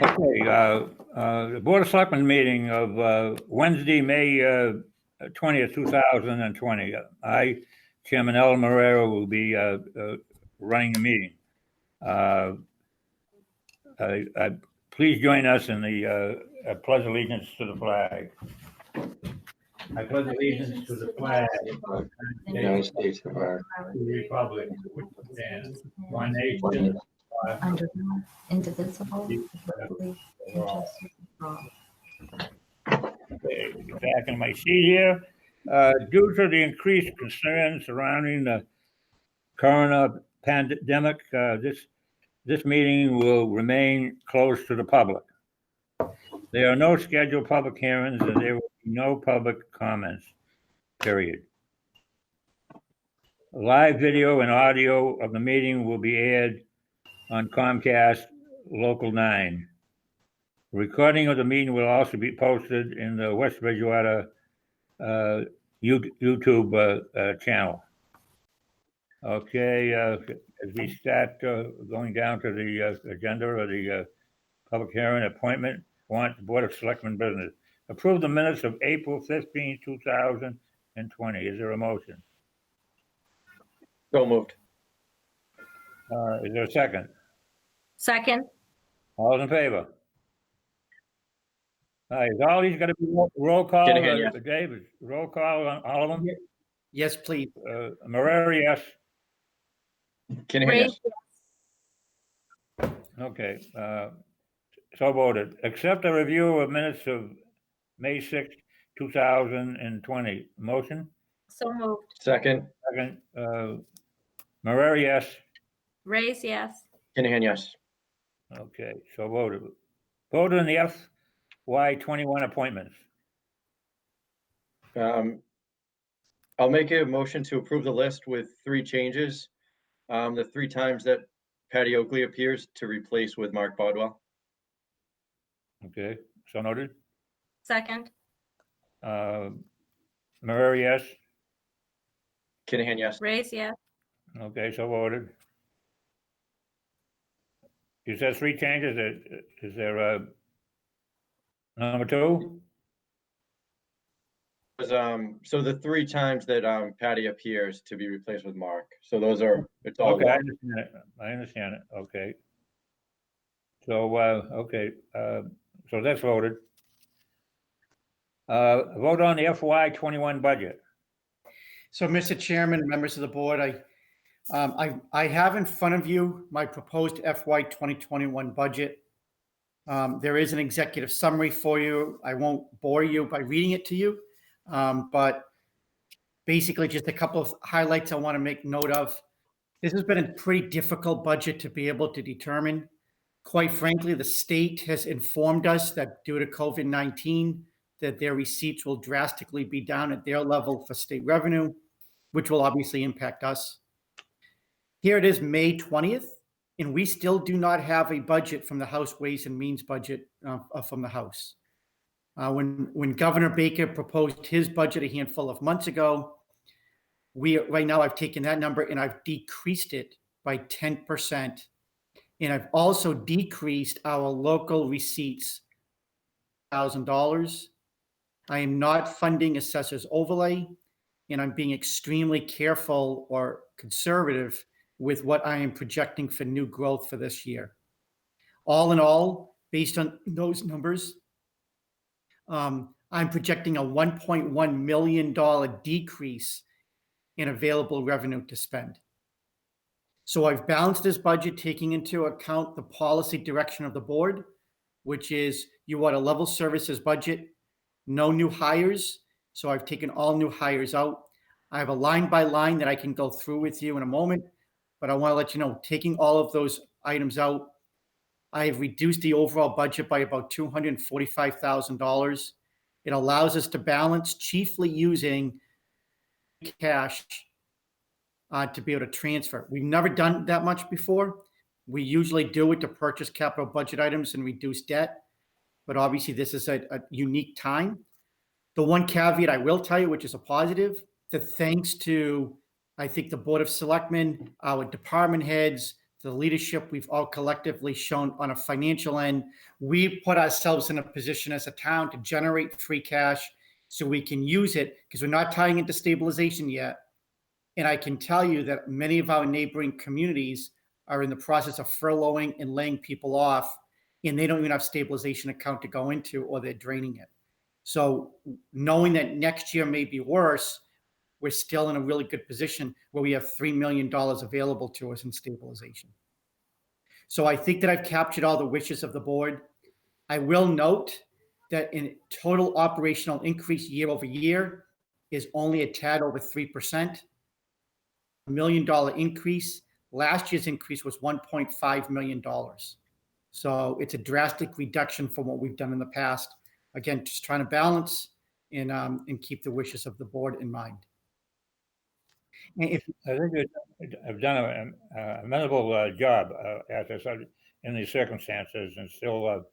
Okay, the Board of Selectmen meeting of Wednesday, May 20th, 2020. I, Chairman El Morero, will be running the meeting. Please join us in the pledge allegiance to the flag. I pledge allegiance to the flag of the United States of America, the Republic, which stands one nation, under God, indivisible, with liberty and justice for all. Okay, back in my seat here. Due to the increased concerns surrounding the corona pandemic, this meeting will remain closed to the public. There are no scheduled public hearings and there will be no public comments, period. Live video and audio of the meeting will be aired on Comcast Local 9. Recording of the meeting will also be posted in the West Bridgewater YouTube channel. Okay, as we start going down to the agenda of the public hearing appointment, want the Board of Selectmen business. Approve the minutes of April 15, 2020. Is there a motion? So moved. Is there a second? Second. All in favor? All right, is all these got to be roll call? Kinahan, yes. David, roll call on all of them? Yes, please. Marrero, yes. Kinahan, yes. Okay, so voted. Accept a review of minutes of May 6, 2020. Motion? So moved. Second. Second. Marrero, yes. Raise yes. Kinahan, yes. Okay, so voted. Voted on the FY21 appointments. I'll make a motion to approve the list with 3 changes. The 3 times that Patty Oakley appears to replace with Mark Bodwell. Okay, so noted. Second. Marrero, yes. Kinahan, yes. Raise yes. Okay, so voted. You said 3 changes. Is there a number 2? So the 3 times that Patty appears to be replaced with Mark. So those are, it's all Okay, I one. understand it. I understand it. Okay. So, okay, so that's voted. Vote on the FY21 budget. So, Mr. Chairman, members of the board, I have in front of you my proposed FY 2021 budget. There is an executive summary for you. I won't bore you by reading it to you, but basically just a couple of highlights I want to make note of. This has been a pretty difficult budget to be able to determine. Quite frankly, the state has informed us that due to COVID-19, that their receipts will drastically be down at their level for state revenue, which will obviously impact us. Here it is May 20th, and we still do not have a budget from the House Ways and Means budget from the House. When Governor Baker proposed his budget a handful of months ago, right now I've taken that number and I've decreased it by 10%. And I've also decreased our local receipts $1,000. I am not funding assessor's overlay, and I'm being extremely careful or conservative with what I am projecting for new growth for this year. All in all, based on those numbers, I'm projecting a $1.1 million decrease in available revenue to spend. So I've balanced this budget taking into account the policy direction of the board, which is you want a level services budget, no new hires. So I've taken all new hires out. I have a line by line that I can go through with you in a moment, but I want to let you know, taking all of those items out, I have reduced the overall budget by about $245,000. It allows us to balance chiefly using cash to be able to transfer. We've never done that much before. We usually do it to purchase capital budget items and reduce debt, but obviously this is a unique time. The one caveat I will tell you, which is a positive, that thanks to, I think, the Board of Selectmen, our department heads, the leadership we've all collectively shown on a financial end, we put ourselves in a position as a town to generate free cash so we can use it, because we're not tying into stabilization yet. And I can tell you that many of our neighboring communities are in the process of furloughing and laying people off, and they don't even have stabilization account to go into, or they're draining it. So knowing that next year may be worse, we're still in a really good position where we have $3 million available to us in stabilization. So I think that I've captured all the wishes of the board. I will note that in total operational increase year over year is only a tad over 3%. $1 million increase. Last year's increase was $1.5 million. So it's a drastic reduction from what we've done in the past. Again, just trying to balance and keep the wishes of the board in mind. And if, I think I've done a amenable job at this in these circumstances, and still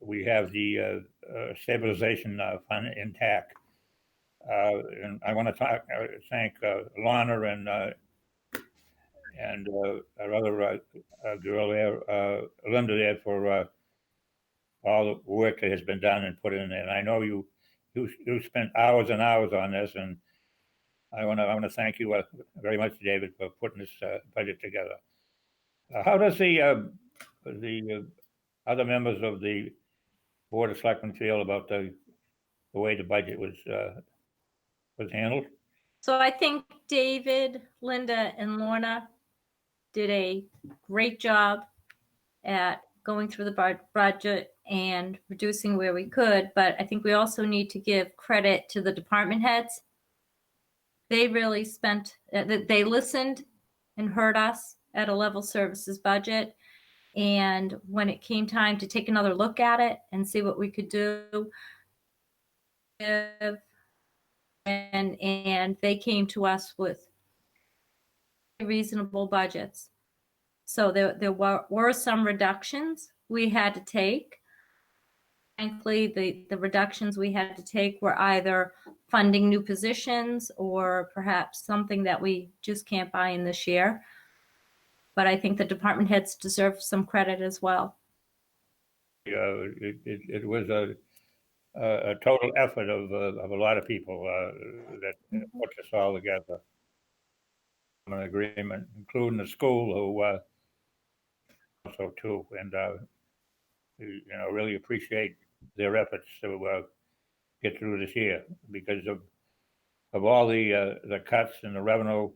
we have the stabilization fund intact. And I want to thank Lana and our other girl there, Linda there, for all the work that has been done and put in there. And I know you spent hours and hours on this, and I want to thank you very much, David, for putting this budget together. How does the other members of the Board of Selectmen feel about the way the budget was handled? So I think David, Linda, and Lorna did a great job at going through the budget and reducing where we could, but I think we also need to give credit to the department heads. They really they listened and heard us at a level services budget. And when it came time to take another look at it and see what we could do, and they came to us with reasonable budgets. So there were some reductions we had to take. Frankly, the reductions we had to take were either funding new positions or perhaps something that we just can't buy in this year. But I think the department heads deserve some credit as well. It was a total effort of a lot of people that put this all together. An agreement, including the school, who also too, and really appreciate their efforts to get through this year, because of all the cuts and the revenue.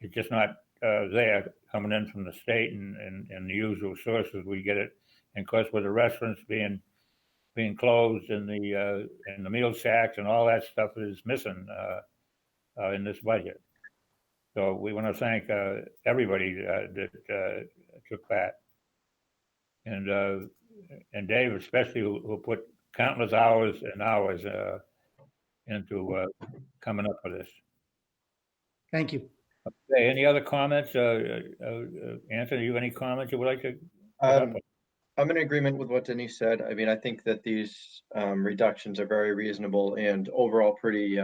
It's just not there coming in from the state and the usual sources we get it. And of course, with the restaurants being closed and the meal sacks and all that stuff is missing in this budget. So we want to thank everybody that took part, and Dave especially, who put countless hours and hours into coming up with this. thank you. Okay, any other comments? Anthony, you have any comments you would like to put up with? I'm in agreement with what Denise said. I mean, I think that these reductions are very reasonable and overall pretty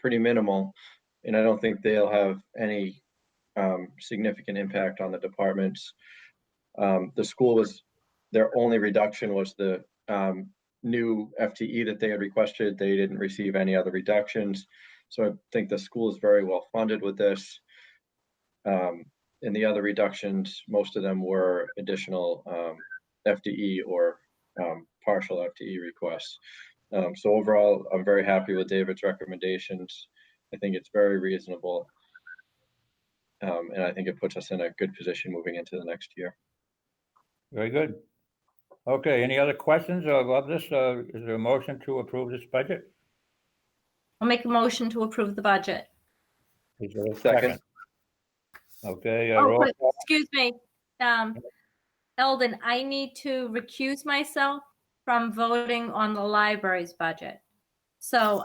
minimal. And I don't think they'll have any significant impact on the departments. The school their only reduction was the new FTE that they had requested. They didn't receive any other reductions. So I think the school is very well funded with this. And the other reductions, most of them were additional FTE or partial FTE requests. So overall, I'm very happy with David's recommendations. I think it's very reasonable. And I think it puts us in a good position moving into the next year. Very good. Okay, any other questions of this? Is there a motion to approve this budget? I'll make a motion to approve the budget. Is there a Second. Okay. Oh, roll but, call. excuse me, Eldon, I need to recuse myself from voting on the library's budget. So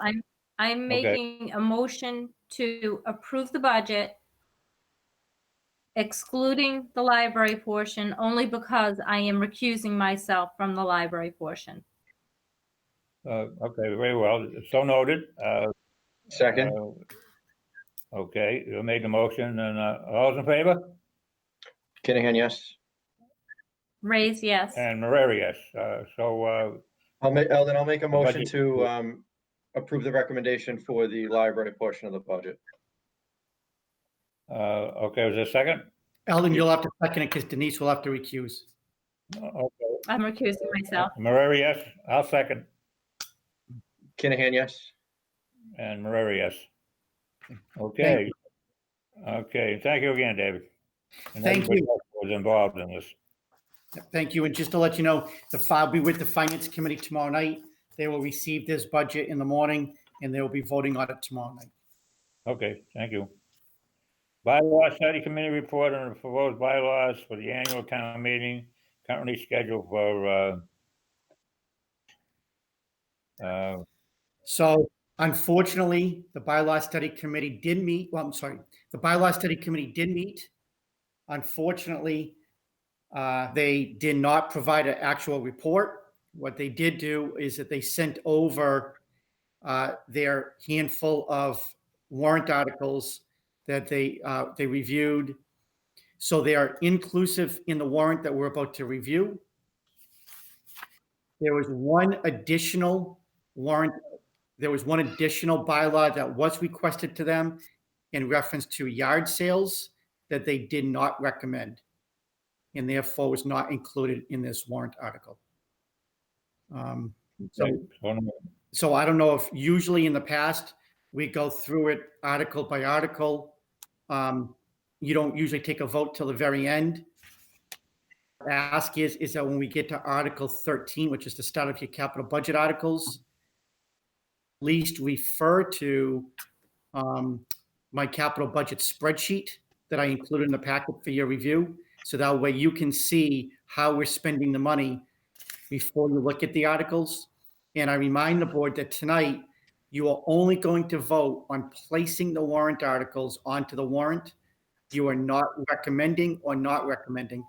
I'm making a motion to approve the budget, excluding the library portion, only because I am recusing myself from the library portion. Okay, very well. So noted. Second. Okay, you made the motion, and all those in favor? Kinahan, yes. Raise, yes. And Marrero, yes. Then I'll make a motion budget- to approve the recommendation for the library portion of the budget. Okay, was there a second? Eldon, you'll have to second it because Denise will have to recuse. Okay. I'm recusing myself. Marrero, yes. I'll second. Kinahan, yes. And Marrero, yes. Okay. Okay, thank you again, David. And Thank everybody you. else who was involved in this. Thank you. And just to let you know, I'll be with the Finance Committee tomorrow night. They will receive this budget in the morning and they will be voting on it tomorrow night. Okay, thank you. Bylaw Study Committee report on the proposed bylaws for the annual town meeting, currently scheduled for, So unfortunately, the Bylaw Study Committee did meet. Well, I'm sorry. The Bylaw Study Committee did meet. Unfortunately, they did not provide an actual report. What they did do is that they sent over their handful of warrant articles that they reviewed. So they are inclusive in the warrant that we're about to review. There was one additional warrant. There was one additional bylaw that was requested to them in reference to yard sales that they did not recommend, and therefore was not included in this warrant article. So I don't know if usually in the past we go through it article by article. You don't usually take a vote till the very end. Ask is that when we get to Article 13, which is the start of your capital budget articles, at least refer to my capital budget spreadsheet that I included in the packet for your review. So that way you can see how we're spending the money before you look at the articles. And I remind the board that tonight you are only going to vote on placing the warrant articles onto the warrant. You are not recommending or not recommending.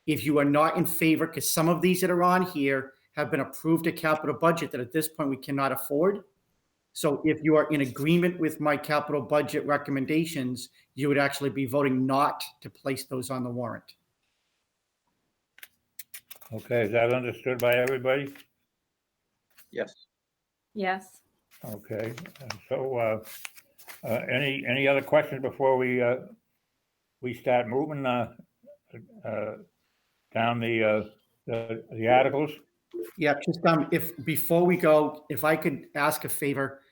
If you are not in favor, because some of these that are on here have been approved a capital budget that at this point we cannot afford. So if you are in agreement with my capital budget recommendations, you would actually be voting not to place those on the warrant. Okay, is that understood by everybody? Yes. Yes. Okay, so, any other questions before we start moving, down the articles? Yeah, just if before we go, if I could ask a favor,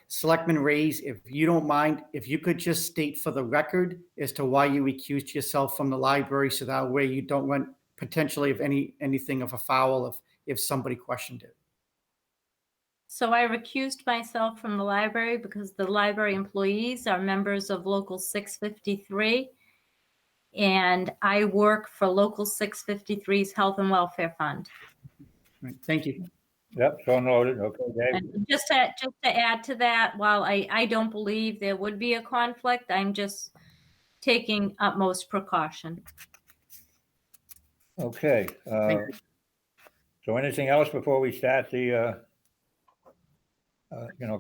Selectman Rays, if you don't mind, if you could just state for the record as to why you recused yourself from the library, so that way you don't run potentially of anything of a foul if somebody questioned it. So I recused myself from the library because the library employees are members of Local 653. And I work for Local 653's Health and Welfare Fund. Right, thank you. Yep, so noted. Okay, Dave. And just to add to that, while I don't believe there would be a conflict, I'm just taking utmost precaution. Okay, so anything else before we start the,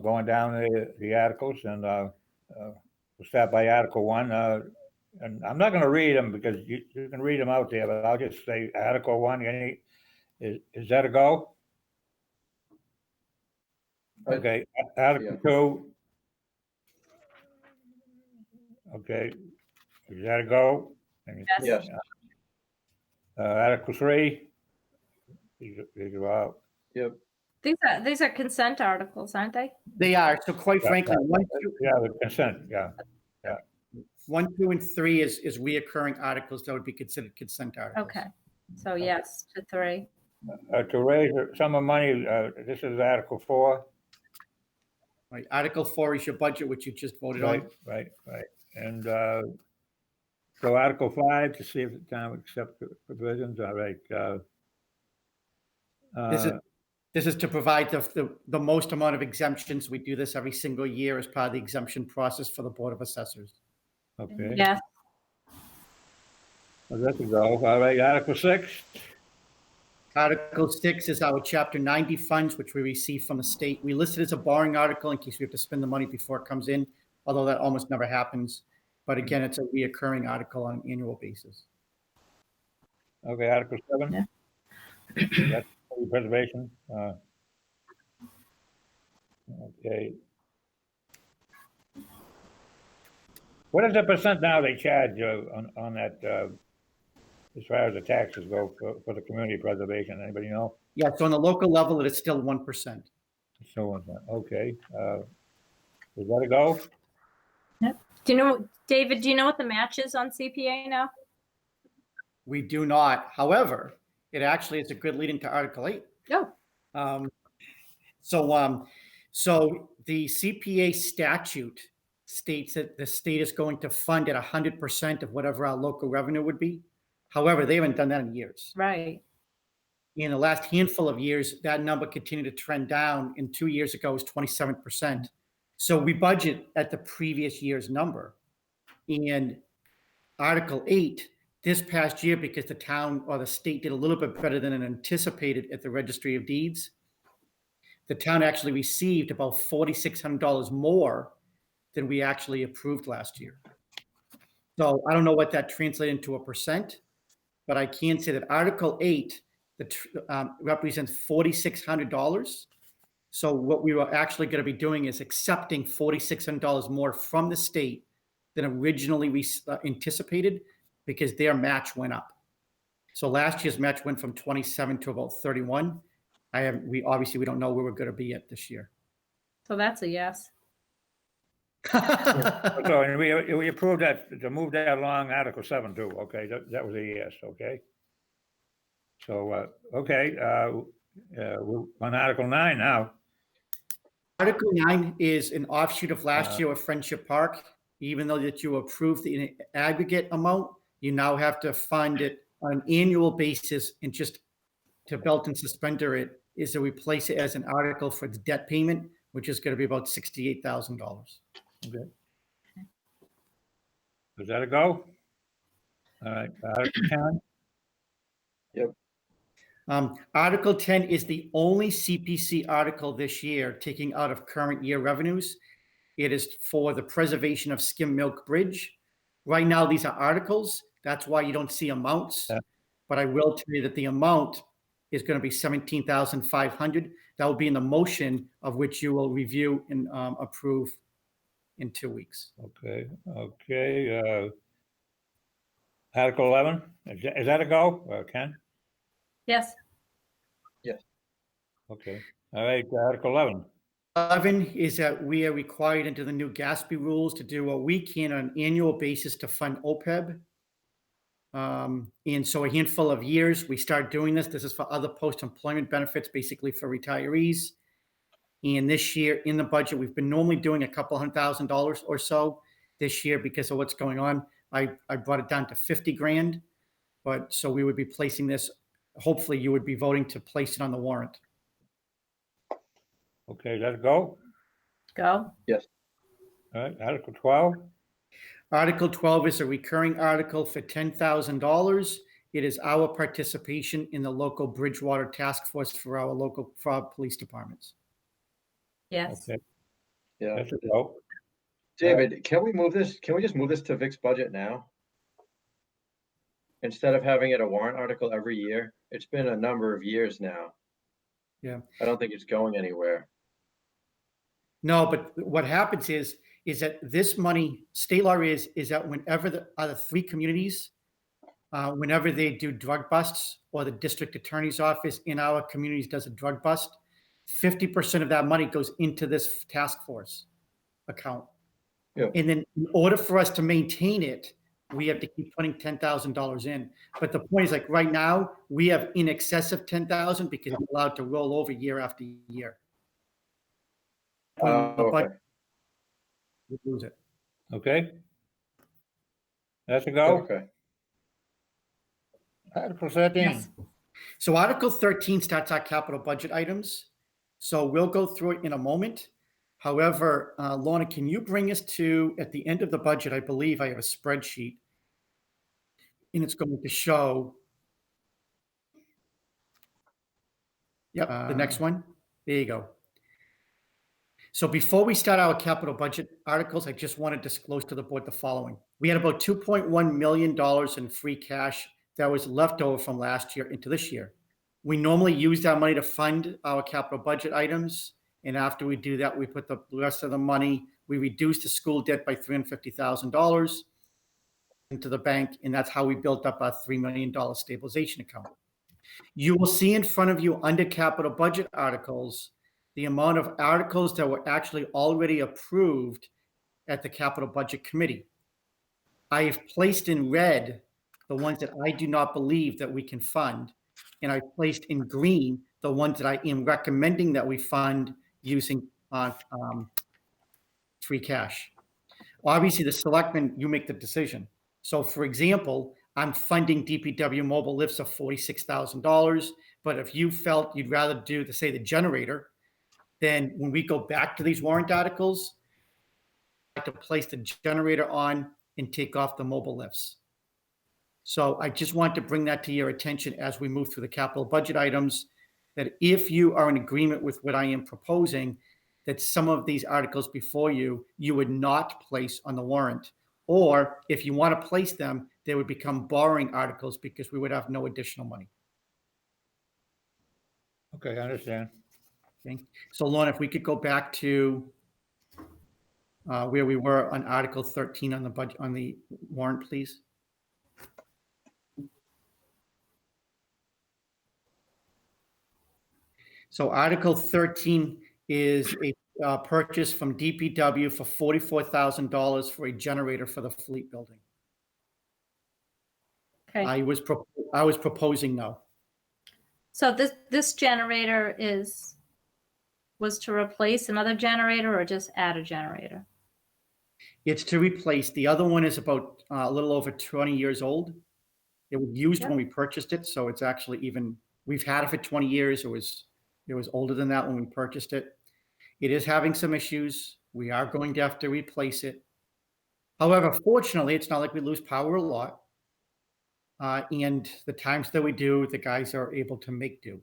going down the articles, and we'll start by Article 1. And I'm not going to read them because you can read them out there, but I'll just say Article 1. Is that a go? Okay, Article 2. Okay, is that a go? Yes. Article 3. These are out. Yep. These are consent articles, aren't they? They are. So quite frankly, The consent, yeah. 1, 2, and 3 is reoccurring articles that would be considered consent articles. Okay. So yes to 3. To raise the sum of money, this is Article 4. Right. Article 4 is your budget, which you just voted on. Right. And so Article 5, to see if the town would accept the provisions, all right. This is to provide the most amount of exemptions. We do this every single year as part of the exemption process for the Board of Assessors. Okay. Yes. Well, that's a go. All right, Article 6. Article 6 is our Chapter 90 funds, which we receive from the state. We list it as a borrowing article in case we have to spend the money before it comes in, although that almost never happens. But again, it's a reoccurring article on an annual basis. Okay, Article 7. Yeah. That's preservation. Okay. What is the percent now they charge on that, as far as the taxes go for the community preservation? Anybody know? Yeah, so on the local level, it is still 1%. So, okay. Is that a go? Do you know, David, do you know what the match is on CPA now? We do not. However, it actually is a good lead into Article 8. Oh, So the CPA statute states that the state is going to fund at 100% of whatever our local revenue would be. However, they haven't done that in years. right. In the last handful of years, that number continued to trend down. And 2 years ago, it was 27%. So we budget at the previous year's number. And Article 8, this past year, because the town or the state did a little bit better than anticipated at the Registry of Deeds, the town actually received about $4,600 more than we actually approved last year. So I don't know what that translated into a percent, but I can say that Article 8 represents $4,600. So what we were actually going to be doing is accepting $4,600 more from the state than originally anticipated, because their match went up. So last year's match went from 27 to about 31. We obviously don't know where we're going to be at this year. So that's a yes. So, and we approved that, to move that along, Article 7 too. Okay, that was a yes, okay. So, okay, we're on Article 9 now. Article 9 is an offshoot of last year with Friendship Park. Even though that you approved the aggregate amount, you now have to fund it on an annual basis, and just to belt and suspender it is to replace it as an article for the debt payment, which is going to be about $68,000. Okay. Is that a go? All right, Article 10. Article 10 is the only CPC article this year taking out of current year revenues. It is for the preservation of Skim Milk Bridge. Right now, these are articles. That's why you don't see amounts. Yeah. But I will tell you that the amount is going to be $17,500. That will be in the motion, of which you will review and approve in 2 weeks. Okay, okay. Article 11, is that a go, Ken? Yes. Okay, all right, Article 11. 11 is that we are required under the new Gatsby rules to do what we can on an annual basis to fund OPEB. And so a handful of years, we start doing this. This is for other post-employment benefits, basically for retirees. And this year in the budget, we've been normally doing a couple $100,000 or so. This year, because of what's going on, I brought it down to 50 grand. But so we would be placing this, hopefully you would be voting to place it on the warrant. Okay, let's go. Go. Yes. All right, Article 12. Article 12 is a recurring article for $10,000. It is our participation in the local Bridgewater task force for our police departments. Yes. Okay, Yeah. that's a go. David, can we move this? Can we just move this to Vic's budget now? Instead of having it a warrant article every year? It's been a number of years now. Yeah. I don't think it's going anywhere. No, but what happens is that this money, state law is that whenever the other 3 communities, whenever they do drug busts, or the district attorney's office in our communities does a drug bust, 50% of that money goes into this task force account. Yeah. And then in order for us to maintain it, we have to keep putting $10,000 in. But the point is, like right now, we have in excess of 10,000 because we're allowed to roll over year after year. Okay. We lose it. Okay. That's a go. Okay. Article 13. Yes. So Article 13 starts our capital budget items. So we'll go through it in a moment. However, Lorna, can you bring us to, at the end of the budget, I believe I have a spreadsheet, and it's going to show, the next one. There you go. So before we start our capital budget articles, I just want to disclose to the board the following. We had about $2.1 million in free cash that was left over from last year into this year. We normally use that money to fund our capital budget items. And after we do that, we put the rest of the money, we reduced the school debt by $350,000 into the bank. And that's how we built up our $3 million stabilization account. You will see in front of you under capital budget articles, the amount of articles that were actually already approved at the capital budget committee. I have placed in red the ones that I do not believe that we can fund. And I placed in green the ones that I am recommending that we fund using free cash. Obviously, the selectmen, you make the decision. So for example, I'm funding DPW mobile lifts of $46,000. But if you felt you'd rather do the generator, then when we go back to these warrant articles, I have to place the generator on and take off the mobile lifts. So I just want to bring that to your attention as we move through the capital budget items, that if you are in agreement with what I am proposing, that some of these articles before you, you would not place on the warrant. Or if you want to place them, they would become borrowing articles because we would have no additional money. Okay, I understand. Okay. So Lorna, if we could go back to where we were on Article 13 on the budget, on the warrant, please. So Article 13 is a purchase from DPW for $44,000 for a generator for the fleet building. Okay. I was proposing no. So this generator was to replace another generator or just add a generator? It's to replace. The other one is about a little over 20 years old. It was used when we purchased it, so it's actually we've had it for 20 years. It was older than that when we purchased it. It is having some issues. We are going to have to replace it. However, fortunately, it's not like we lose power a lot. And the times that we do, the guys are able to make do.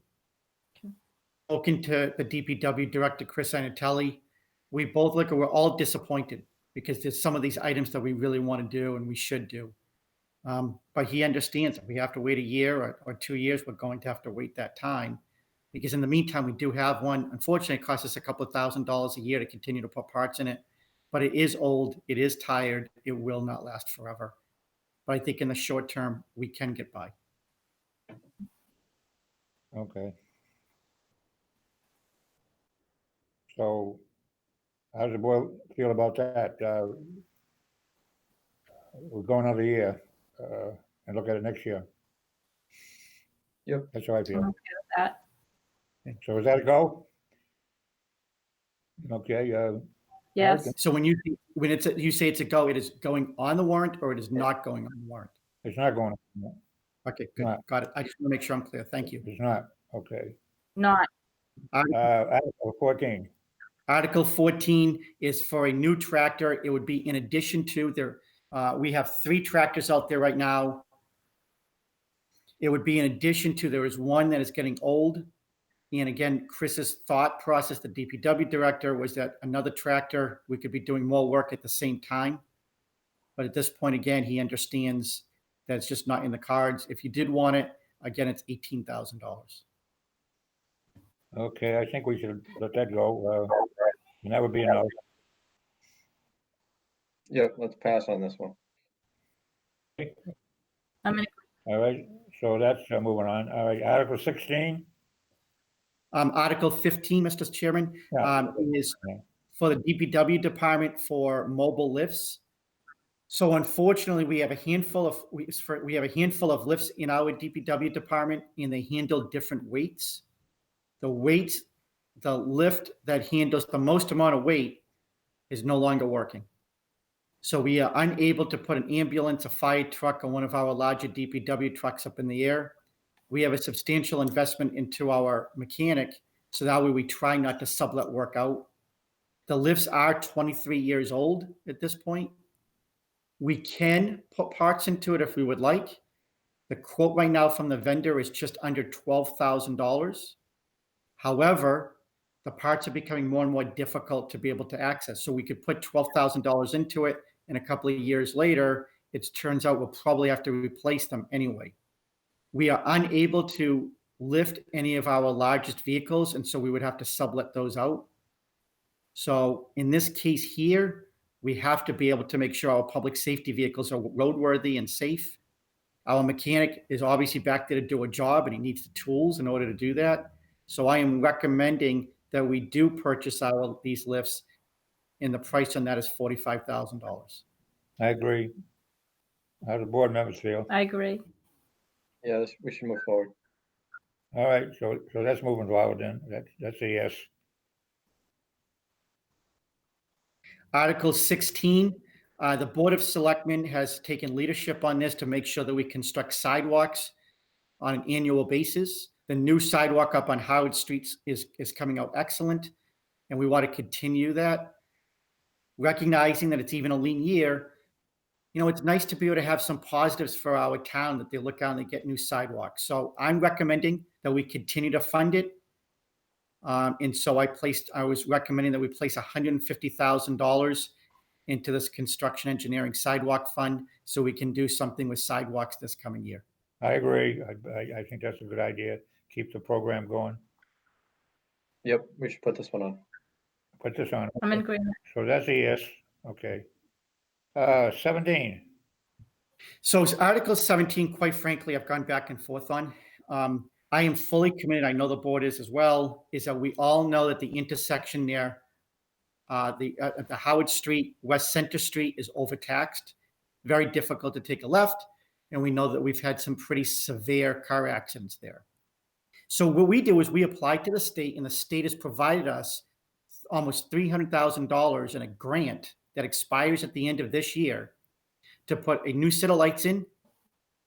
Spoken to the DPW director, Chris Anatelli, we're all disappointed because there's some of these items that we really want to do and we should do. But he understands if we have to wait a year or 2 years, we're going to have to wait that time. Because in the meantime, we do have one. Unfortunately, it costs us a couple of $1,000s a year to continue to put parts in it. But it is old, it is tired, it will not last forever. But I think in the short term, we can get by. Okay. So how's the board feel about that? We're going another year and look at it next year. Yep. That's how I I'm feel. okay with that. So is that a go? Okay. Yes. So when you say it's a go, it is going on the warrant or it is not going on the warrant? It's not going on. Okay, good. Not. Got it. I just want to make sure I'm clear. Thank you. It's not. Okay. Not. Article 14. Article 14 is for a new tractor. It would be in addition to we have 3 tractors out there right now. It would be in addition to, there is one that is getting old. And again, Chris's thought process, the DPW director, was that another tractor, we could be doing more work at the same time. But at this point, again, he understands that it's just not in the cards. If you did want it, again, it's $18,000. Okay, I think we should let that go. And that would be enough. Yep, let's pass on this one. I'm gonna, All right, so that's moving on. All right, Article 16. Article 15, Mr. Chairman, is for the DPW department for mobile lifts. So unfortunately, we have a handful of lifts in our DPW department, and they handle different weights. The lift that handles the most amount of weight is no longer working. So we are unable to put an ambulance, a fire truck, or one of our larger DPW trucks up in the air. We have a substantial investment into our mechanic, so that way we try not to sublet work out. The lifts are 23 years old at this point. We can put parts into it if we would like. The quote right now from the vendor is just under $12,000. However, the parts are becoming more and more difficult to be able to access. So we could put $12,000 into it, and a couple of years later, it turns out we'll probably have to replace them anyway. We are unable to lift any of our largest vehicles, and so we would have to sublet those out. So in this case here, we have to be able to make sure our public safety vehicles are roadworthy and safe. Our mechanic is obviously back there to do a job, and he needs the tools in order to do that. So I am recommending that we do purchase these lifts, and the price on that is $45,000. I agree. How do the board members feel? I agree. Yeah, we should move forward. All right, so that's moving forward then. That's a yes. Article 16, the Board of Selectmen has taken leadership on this to make sure that we construct sidewalks on an annual basis. The new sidewalk up on Howard Street is coming out excellent, and we want to continue that. Recognizing that it's even a lean year, it's nice to be able to have some positives for our town, that they look out and they get new sidewalks. So I'm recommending that we continue to fund it. And so I was recommending that we place $150,000 into this construction engineering sidewalk fund so we can do something with sidewalks this coming year. I agree. I think that's a good idea. Keep the program going. Yep, we should put this one on. Put this on. I'm in agreement. So that's a yes. Okay. 17. So Article 17, quite frankly, I've gone back and forth on. I am fully committed, I know the board is as well, is that we all know that the intersection there, the Howard Street, West Center Street is overtaxed, very difficult to take a left, and we know that we've had some pretty severe car accidents there. So what we do is we apply to the state, and the state has provided us almost $300,000 in a grant that expires at the end of this year to put a new set of lights in,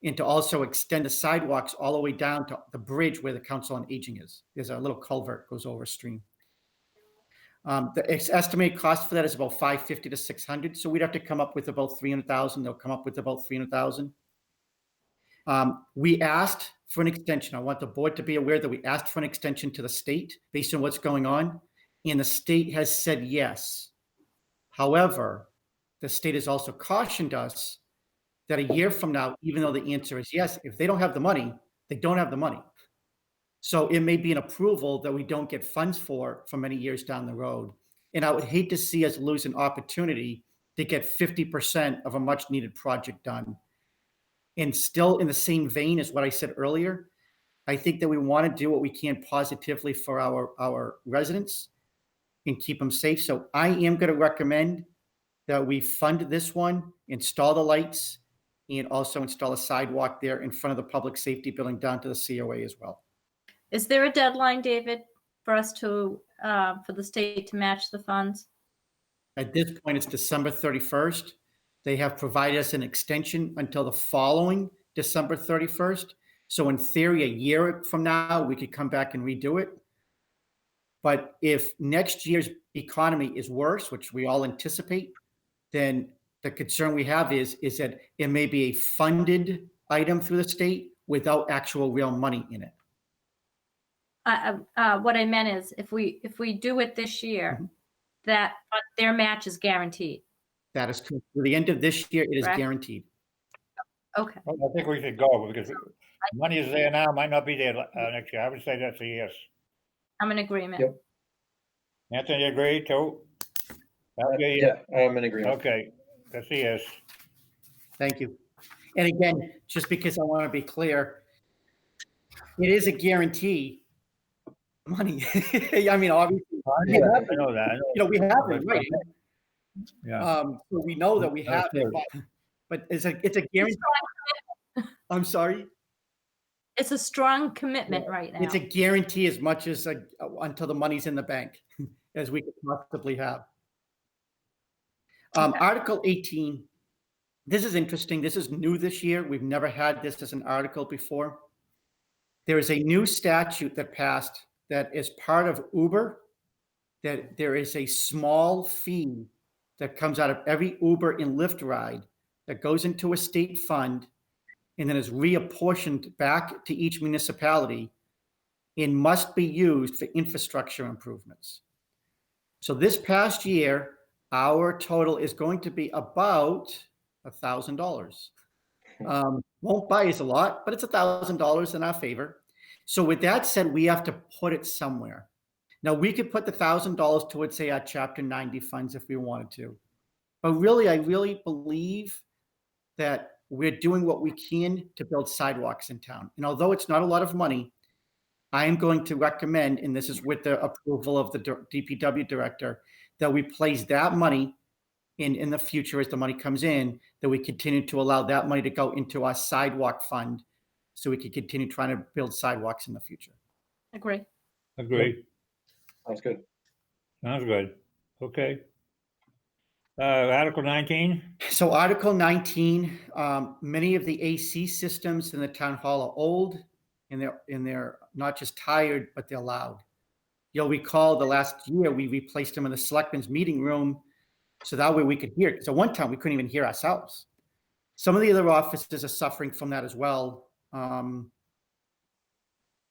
and to also extend the sidewalks all the way down to the bridge where the Council on Aging is. There's a little culvert goes over a stream. The estimated cost for that is about $550 to $600. So we'd have to come up with about $300,000. They'll come up with about $300,000. We asked for an extension. I want the board to be aware that we asked for an extension to the state based on what's going on, and the state has said yes. However, the state has also cautioned us that a year from now, even though the answer is yes, if they don't have the money, they don't have the money. So it may be an approval that we don't get funds for many years down the road. And I would hate to see us lose an opportunity to get 50% of a much needed project done. And still in the same vein as what I said earlier, I think that we want to do what we can positively for our residents and keep them safe. So I am going to recommend that we fund this one, install the lights, and also install a sidewalk there in front of the public safety building down to the COA as well. Is there a deadline, David, for us to, for the state to match the funds? At this point, it's December 31st. They have provided us an extension until the following December 31st. So in theory, a year from now, we could come back and redo it. But if next year's economy is worse, which we all anticipate, then the concern we have is that it may be a funded item through the state without actual real money in it. What I meant is if we do it this year, that their match is guaranteed. That is true. For the end of this year, it is Correct. guaranteed. Okay. Well, I think we should go because money is there now, might not be there next year. I would say that's a yes. I'm in agreement. Yep. Anthony, you agree too? Okay, Yeah, I'm in agreement. Okay, that's a yes. Thank you. And again, just because I want to be clear, it is a guarantee money. I mean, obviously, I know that. we have it, right? Yeah. So we know that we have it, but it's a guarantee. I'm sorry. It's a strong commitment right now. It's a guarantee as much as until the money's in the bank as we could possibly have. Article 18. This is interesting. This is new this year. We've never had this as an article before. There is a new statute that passed that is part of Uber, that there is a small fee that comes out of every Uber and Lyft ride that goes into a state fund and then is reapportioned back to each municipality and must be used for infrastructure improvements. So this past year, our total is going to be about $1,000. Won't buy us a lot, but it's $1,000 in our favor. So with that said, we have to put it somewhere. Now, we could put the $1,000 towards, say, our Chapter 90 funds if we wanted to. But really, I really believe that we're doing what we can to build sidewalks in town. And although it's not a lot of money, I am going to recommend, and this is with the approval of the DPW director, that we place that money in the future as the money comes in, that we continue to allow that money to go into our sidewalk fund so we can continue trying to build sidewalks in the future. Agree. Agree. Sounds good. Sounds good. Okay. Article 19, So Article 19, many of the AC systems in the town hall are old and they're not just tired, but they're loud. You'll recall the last year we replaced them in the Selectmen's meeting room so that way we could hear. So one time we couldn't even hear ourselves. Some of the other offices are suffering from that as well.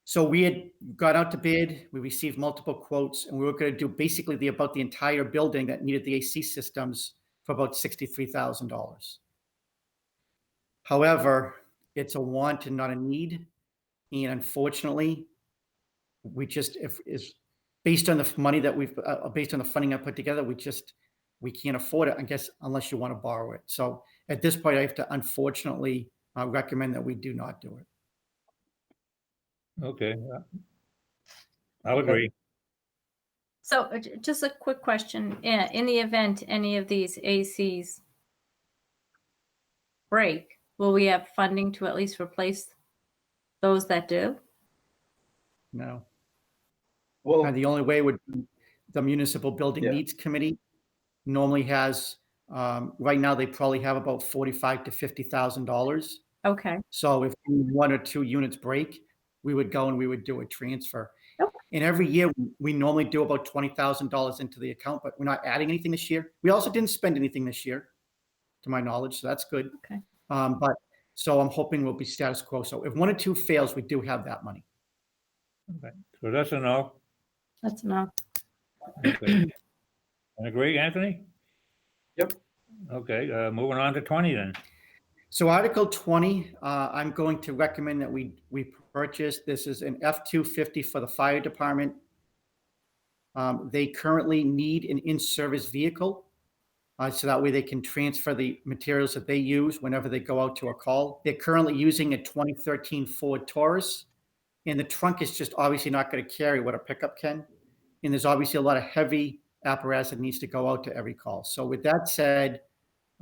So we had got out to bid, we received multiple quotes, and we were going to do basically about the entire building that needed the AC systems for about $63,000. However, it's a want and not a need. And unfortunately, we just, is based on the money that based on the funding I put together, we can't afford it, I guess, unless you want to borrow it. So at this point, I have to unfortunately recommend that we do not do it. okay. I'll agree. So just a quick question. In the event any of these ACs break, will we have funding to at least replace those that do? No. Well, And the only way would be the Municipal Building Yeah. Needs Committee normally has, right now, they probably have about $45,000 to $50,000. Okay. So if one or two units break, we would go and we would do a transfer. Okay. And every year, we normally do about $20,000 into the account, but we're not adding anything this year. We also didn't spend anything this year, to my knowledge, so that's good. Okay. But so I'm hoping we'll be status quo. So if one or two fails, we do have that money. Okay. So that's a no. That's enough. Okay. Agree, Anthony? Yep. Okay, moving on to 20 then. So Article 20, I'm going to recommend that we purchase. This is an F-250 for the fire department. They currently need an in-service vehicle, so that way they can transfer the materials that they use whenever they go out to a call. They're currently using a 2013 Ford Taurus, and the trunk is just obviously not going to carry what a pickup can. And there's obviously a lot of heavy apparatus that needs to go out to every call. So with that said,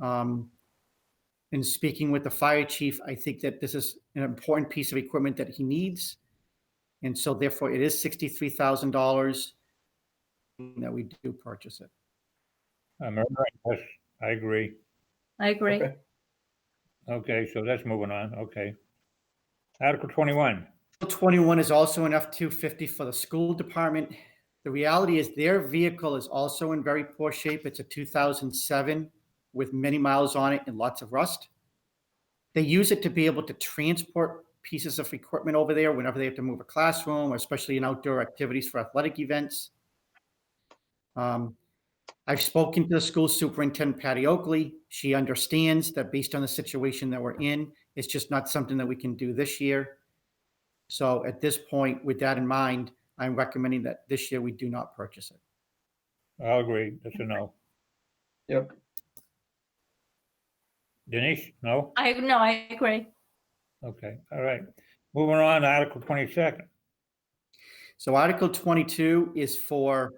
in speaking with the fire chief, I think that this is an important piece of equipment that he needs. And so therefore it is $63,000 that we do purchase it. Yes, I agree. I agree. Okay. Okay, so that's moving on. Okay. Article 21. 21 is also an F-250 for the school department. The reality is their vehicle is also in very poor shape. It's a 2007 with many miles on it and lots of rust. They use it to be able to transport pieces of equipment over there whenever they have to move a classroom, or especially in outdoor activities for athletic events. I've spoken to the school superintendent, Patty Oakley. She understands that based on the situation that we're in, it's just not something that we can do this year. So at this point, with that in mind, I'm recommending that this year we do not purchase it. I'll agree. That's a no. Yep. Denise? No? I agree. Okay, all right. Moving on to Article 22nd. So Article 22 is for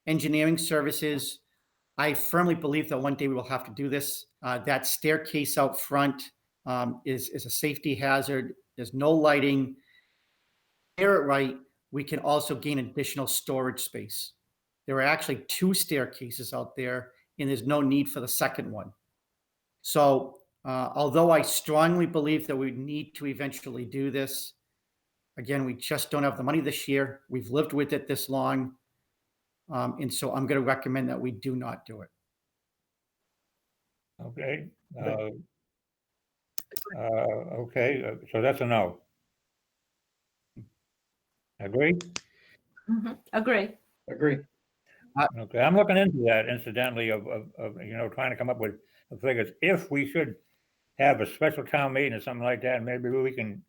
engineering services. I firmly believe that one day we will have to do this. That staircase out front is a safety hazard. There's no lighting. Clear it right, we can also gain additional storage space. There are actually two staircases out there, and there's no need for the second one. So although I strongly believe that we need to eventually do this, again, we just don't have the money this year. We've lived with it this long. And so I'm going to recommend that we do not do it. Okay. Okay, so that's a no. Agree? Agree. Agree. Okay, I'm looking into that incidentally of trying to come up with the figures. If we should have a special town meeting or something like that, and maybe we can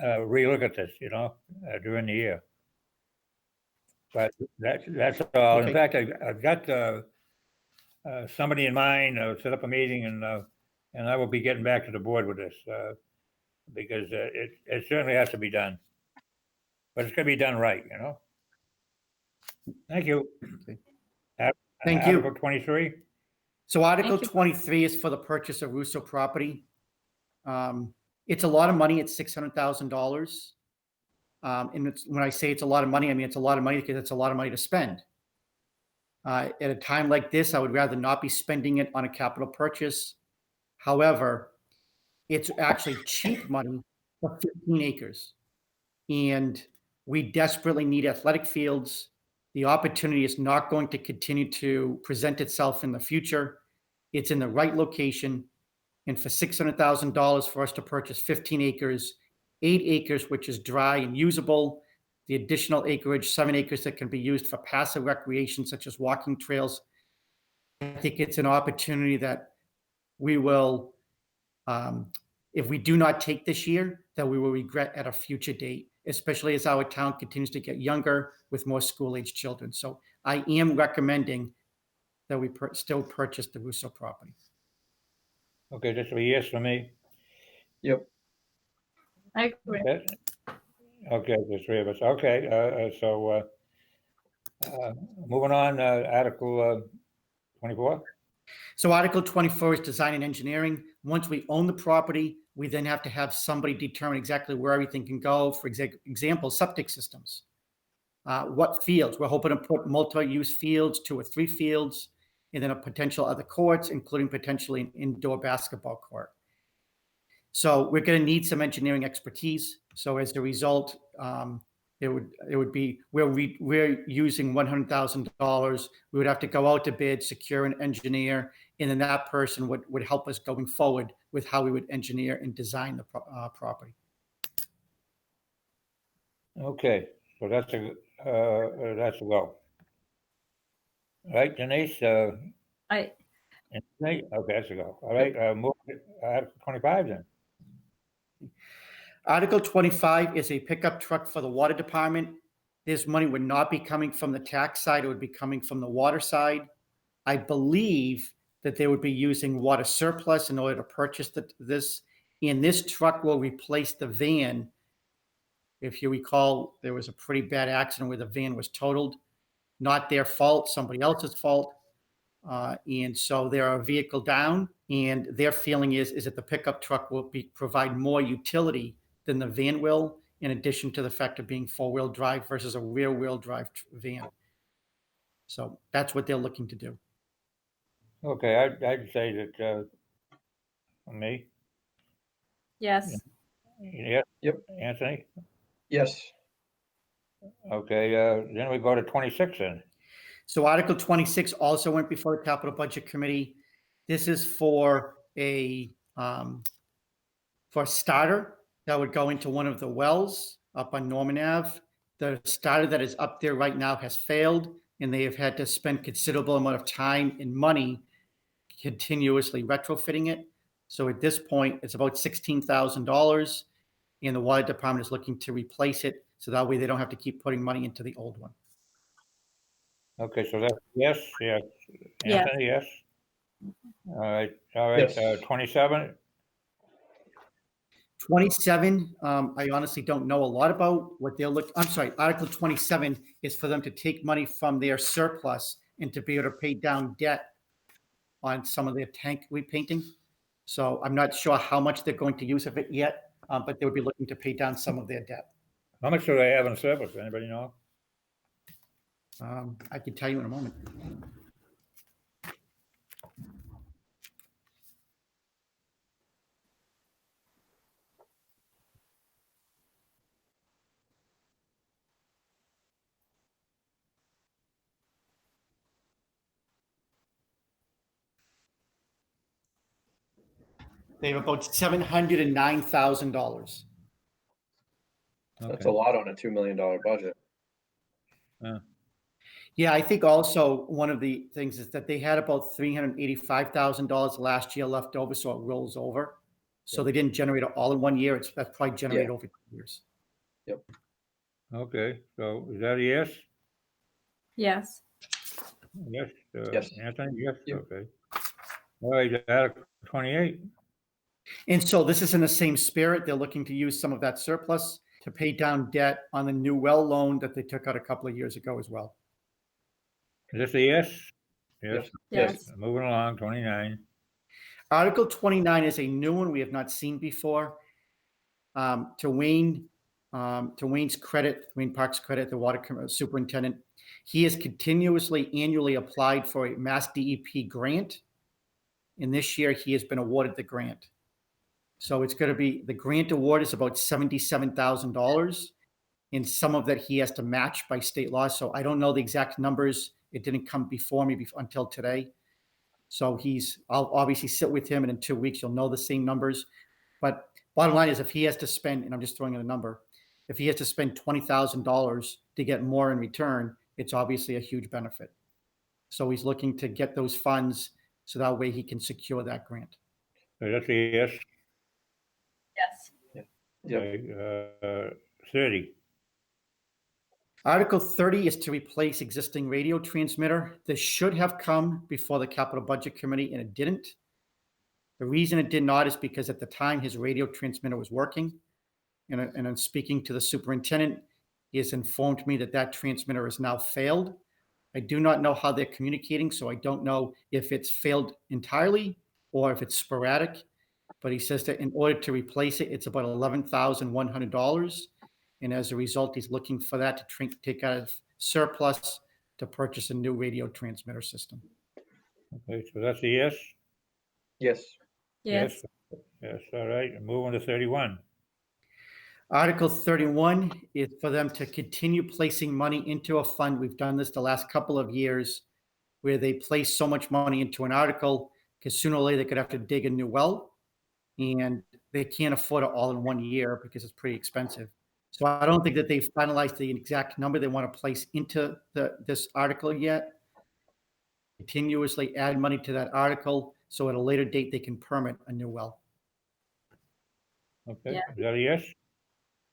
relook at this, during the year. But that's all. In Okay. fact, I've got somebody in mind, set up a meeting, and I will be getting back to the board with this, because it certainly has to be done. But it's gonna be done right, Thank you. Okay. Thank you. Article 23? So Article Thank you. 23 is for the purchase of Russo property. It's a lot of money. It's $600,000. And when I say it's a lot of money, I mean it's a lot of money because it's a lot of money to spend. At a time like this, I would rather not be spending it on a capital purchase. However, it's actually cheap money for 15 acres. And we desperately need athletic fields. The opportunity is not going to continue to present itself in the future. It's in the right location. And for $600,000 for us to purchase 15 acres, 8 acres, which is dry and usable, the additional acreage, 7 acres that can be used for passive recreation, such as walking trails. I think it's an opportunity that we will, if we do not take this year, that we will regret at a future date, especially as our town continues to get younger with more school-age children. So I am recommending that we still purchase the Russo property. Okay, this will be yes for me. Yep. I agree. Okay, the three of us. Okay, so moving on, Article 24? So Article 24 is design and engineering. Once we own the property, we then have to have somebody determine exactly where everything can go. For example, septic systems. What fields? We're hoping to put multi-use fields, 2 or 3 fields, and then a potential other courts, including potentially an indoor basketball court. So we're going to need some engineering expertise. So as a result, it would be where we're using $100,000. We would have to go out to bid, secure an engineer, and then that person would help us going forward with how we would engineer and design the property. Okay, so that's a go. All right, Denise? I, Okay, that's a go. All right, move to Article 25 then. Article 25 is a pickup truck for the water department. This money would not be coming from the tax side. It would be coming from the water side. I believe that they would be using water surplus in order to purchase this. And this truck will replace the van. If you recall, there was a pretty bad accident where the van was totaled. Not their fault, somebody else's fault. And so they're a vehicle down. And their feeling is that the pickup truck will provide more utility than the van will, in addition to the fact of being 4-wheel drive versus a rear-wheel drive van. So that's what they're looking to do. Okay, I'd say that, me? yes, Yeah. Yep. Anthony? Yes. Okay, then we go to 26 then. So Article 26 also went before the Capital Budget Committee. This is for a starter that would go into one of the wells up on Norman Ave. The starter that is up there right now has failed, and they have had to spend considerable amount of time and money continuously retrofitting it. So at this point, it's about $16,000, and the water department is looking to replace it, so that way they don't have to keep putting money into the old one. Okay, so that's yes. Yes. Anthony, yes? All right, Yes. 27? 27, I honestly don't know a lot about what they'll look. I'm sorry, Article 27 is for them to take money from their surplus and to be able to pay down debt on some of their tank repainting. So I'm not sure how much they're going to use of it yet, but they would be looking to pay down some of their debt. How much do they have in surplus? Anybody know? I can tell you in a moment. They have about $709,000. That's a lot on a $2 million budget. Yeah, I think also one of the things is that they had about $385,000 last year left over, so it rolls over. So they didn't generate it all in 1 year. That's probably generated over 2 years. Okay, so is that a yes? Yes. Yes, Yes. Anthony, yes, Yep. okay. All right, Article 28. And so this is in the same spirit. They're looking to use some of that surplus to pay down debt on the new well loan that they took out a couple of years ago as well. Is this a yes? Yes. Yes. Moving along, 29. Article 29 is a new one we have not seen before. To Wayne's credit, Wayne Park's credit, the water superintendent, he has continuously annually applied for a Mass DEP grant. And this year he has been awarded the grant. So it's going to be, the grant award is about $77,000. And some of that he has to match by state law. So I don't know the exact numbers. It didn't come before me until today. So I'll obviously sit with him, and in 2 weeks, you'll know the same numbers. But bottom line is, if he has to spend, and I'm just throwing in a number, if he has to spend $20,000 to get more in return, it's obviously a huge benefit. So he's looking to get those funds so that way he can secure that grant. So that's a yes. Yes. Yep. Okay, 30. Article 30 is to replace existing radio transmitter. This should have come before the Capital Budget Committee, and it didn't. The reason it did not is because at the time his radio transmitter was working. And in speaking to the superintendent, he has informed me that that transmitter has now failed. I do not know how they're communicating, so I don't know if it's failed entirely or if it's sporadic. But he says that in order to replace it, it's about $11,100. And as a result, he's looking for that to take out of surplus to purchase a new radio transmitter system. Okay, so that's a yes? Yes. Yes. Yes, all right, moving to 31. Article 31 is for them to continue placing money into a fund. We've done this the last couple of years where they place so much money into an article because sooner or later they could have to dig a new well, and they can't afford it all in 1 year because it's pretty expensive. So I don't think that they've finalized the exact number they want to place into this article yet. Continuously add money to that article so at a later date they can permit a new well. Okay, Yeah. is that a yes?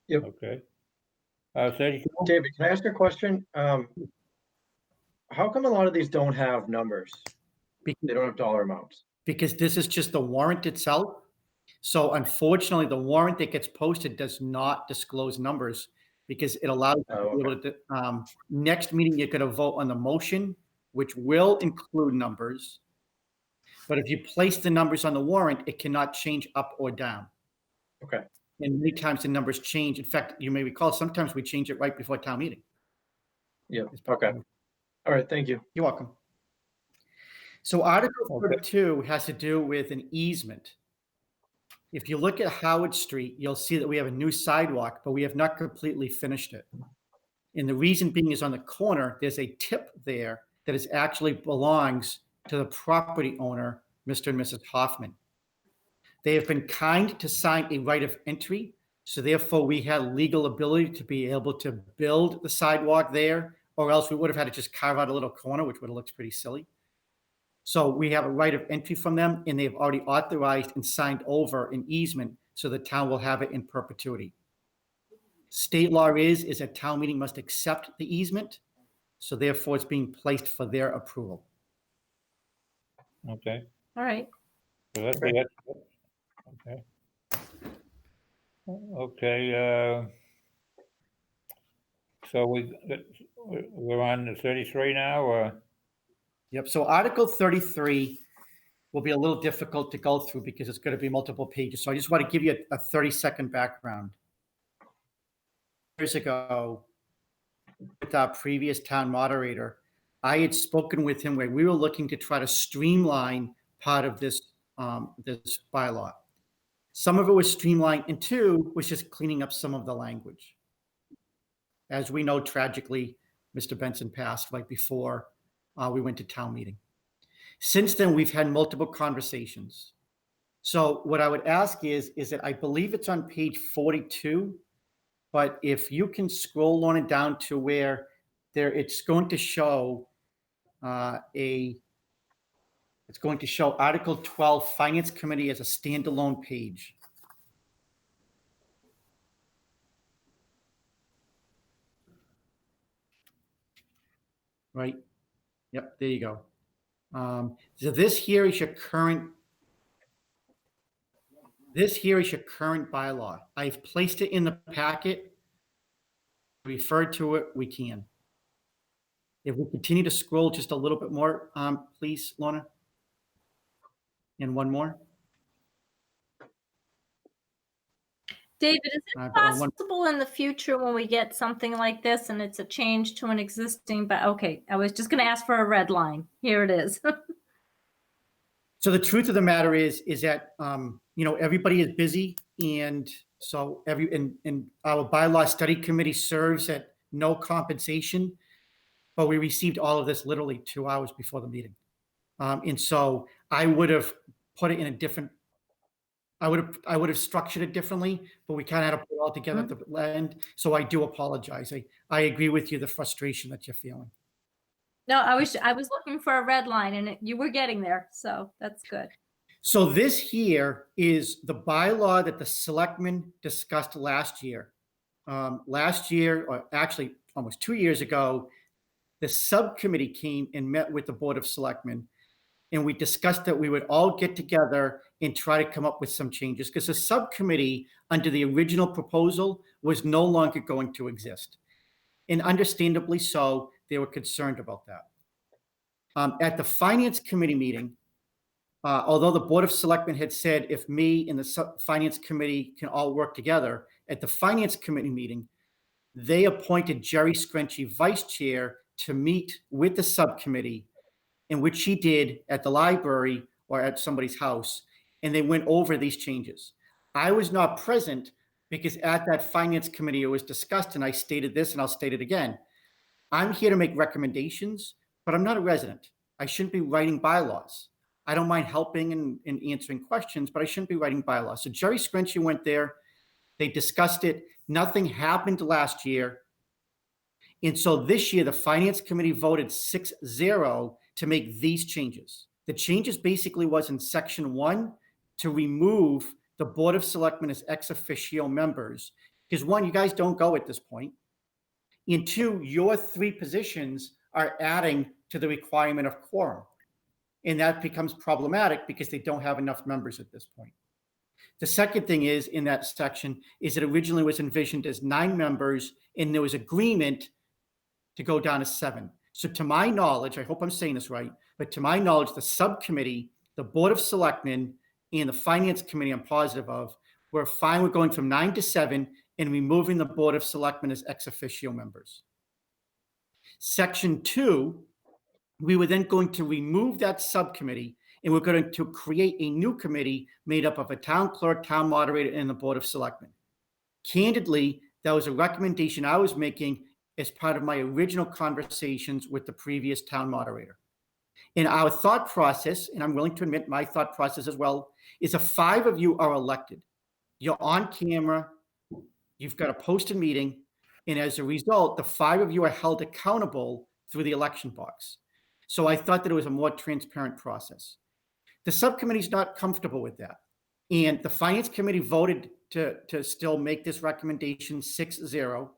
Yep. Okay. 32. David, can I ask a question? How come a lot of these don't have numbers? They don't have dollar amounts. Because this is just the warrant itself. So unfortunately, the warrant that gets posted does not disclose numbers because it allows you to be able to, next meeting, you're going to vote on the motion, which will include numbers. But if you place the numbers on the warrant, it cannot change up or down. Okay. And many times the numbers change. In fact, you may recall, sometimes we change it right before town meeting. Yeah. Okay. All right. Thank you. You're welcome. So Article 32 has to do with an easement. If you look at Howard Street, you'll see that we have a new sidewalk, but we have not completely finished it. And the reason being is on the corner, there's a tip there that is actually belongs to the property owner, Mr. and Mrs. Hoffman. They have been kind to sign a right of entry. So therefore we had legal ability to be able to build the sidewalk there, or else we would have had to just carve out a little corner, which would have looked pretty silly. So we have a right of entry from them, and they've already authorized and signed over an easement so the town will have it in perpetuity. State law is that town meeting must accept the easement. So therefore it's being placed for their approval. Okay, All right. so that's a yes. Okay. Okay, so we're on the 33 now, or? Yep. So Article 33 will be a little difficult to go through because it's going to be multiple pages. So I just want to give you a 30-second background. Years ago, with our previous town moderator, I had spoken with him where we were looking to try to streamline part of this bylaw. Some of it was streamlined, and two was just cleaning up some of the language. As we know, tragically, Mr. Benson passed right before we went to town meeting. Since then, we've had multiple conversations. So what I would ask is that I believe it's on page 42, but if you can scroll on it down to where it's going to show it's going to show Article 12 Finance Committee as a standalone page. Right? Yep, there you go. So this here is your current bylaw. I've placed it in the packet. Referred to it, we can. If we continue to scroll just a little bit more, please, Lorna. And one more. David, is it one- possible in the future when we get something like this and it's a change to an existing, but okay, I was just going to ask for a red line. Here it is. So the truth of the matter is that, everybody is busy, and so and our bylaw study committee serves at no compensation, but we received all of this literally 2 hours before the meeting. And so I would have put it in a different, I would have structured it differently, but we kind of had to put it all together at the end. So I do apologize. I agree with you, the frustration that you're feeling. No, I was looking for a red line, and you were getting there, so that's good. So this here is the bylaw that the selectmen discussed last year. Last year, or actually almost 2 years ago, the subcommittee came and met with the Board of Selectmen, and we discussed that we would all get together and try to come up with some changes, because the subcommittee under the original proposal was no longer going to exist. And understandably so, they were concerned about that. At the Finance Committee meeting, although the Board of Selectmen had said if me and the Finance Committee can all work together, at the Finance Committee meeting, they appointed Jerry Screnchy vice chair to meet with the subcommittee, in which she did at the library or at somebody's house, and they went over these changes. I was not present because at that Finance Committee it was discussed, and I stated this and I'll state it again. I'm here to make recommendations, but I'm not a resident. I shouldn't be writing bylaws. I don't mind helping and answering questions, but I shouldn't be writing bylaws. So Jerry Screnchy went there. They discussed it. Nothing happened last year. And so this year, the Finance Committee voted 6-0 to make these changes. The changes basically was in Section 1 to remove the Board of Selectmen as ex officio members. Because 1, you guys don't go at this point. And 2, your 3 positions are adding to the requirement of quorum. And that becomes problematic because they don't have enough members at this point. The second thing is in that section is it originally was envisioned as 9 members, and there was agreement to go down to 7. So to my knowledge, I hope I'm saying this right, but to my knowledge, the subcommittee, the Board of Selectmen, and the Finance Committee, I'm positive of, were fine with going from 9 to 7 and removing the Board of Selectmen as ex officio members. Section 2, we were then going to remove that subcommittee, and we're going to create a new committee made up of a town clerk, town moderator, and the Board of Selectmen. Candidly, that was a recommendation I was making as part of my original conversations with the previous town moderator. And our thought process, and I'm willing to admit my thought process as well, is if 5 of you are elected, you're on camera, you've got a posted meeting, and as a result, the 5 of you are held accountable through the election box. So I thought that it was a more transparent process. The subcommittee is not comfortable with that. And the Finance Committee voted to still make this recommendation 6-0.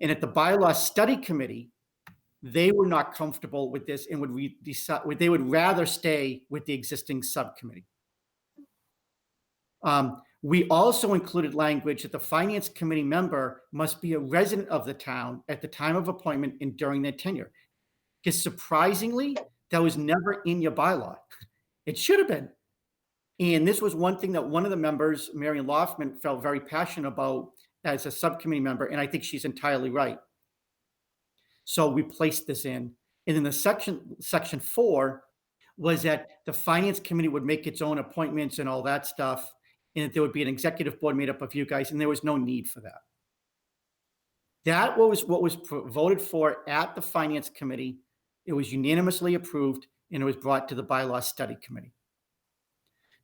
And at the Bylaw Study Committee, they were not comfortable with this and they would rather stay with the existing subcommittee. We also included language that the Finance Committee member must be a resident of the town at the time of appointment and during their tenure. Because surprisingly, that was never in your bylaw. It should have been. And this was one thing that one of the members, Marion Loftman, felt very passionate about as a subcommittee member, and I think she's entirely right. So we placed this in. And then the section 4 was that the Finance Committee would make its own appointments and all that stuff, and that there would be an executive board made up of you guys, and there was no need for that. That was what was voted for at the Finance Committee. It was unanimously approved, and it was brought to the Bylaw Study Committee.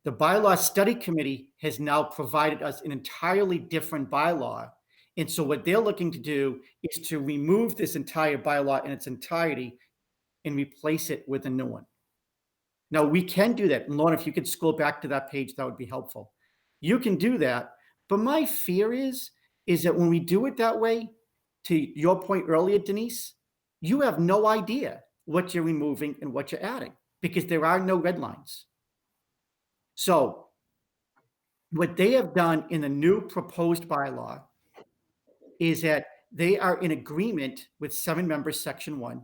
The Bylaw Study Committee has now provided us an entirely different bylaw, And so what they're looking to do is to remove this entire bylaw in its entirety and replace it with a new one. Now, we can do that. And Lauren, if you could scroll back to that page, that would be helpful. You can do that. But my fear is that when we do it that way, to your point earlier, Denise, you have no idea what you're removing and what you're adding because there are no red lines. So what they have done in the new proposed bylaw is that they are in agreement with 7 members, Section 1.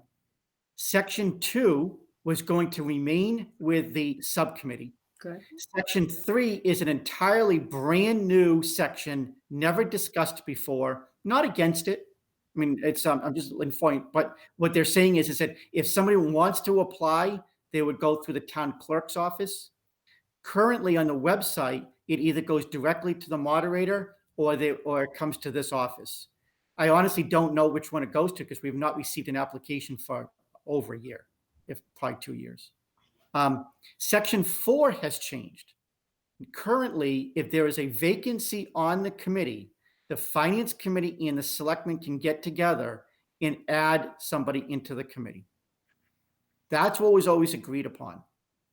Section 2 was going to remain with the subcommittee. Good. Section 3 is an entirely brand new section, never discussed before, not against it. I mean, it's I'm just informing, but what they're saying is that if somebody wants to apply, they would go through the town clerk's office. Currently on the website, it either goes directly to the moderator or it comes to this office. I honestly don't know which one it goes to because we've not received an application for over a year, if probably 2 years. Section 4 has changed. Currently, if there is a vacancy on the committee, the finance committee and the selectmen can get together and add somebody into the committee. That's what was always agreed upon.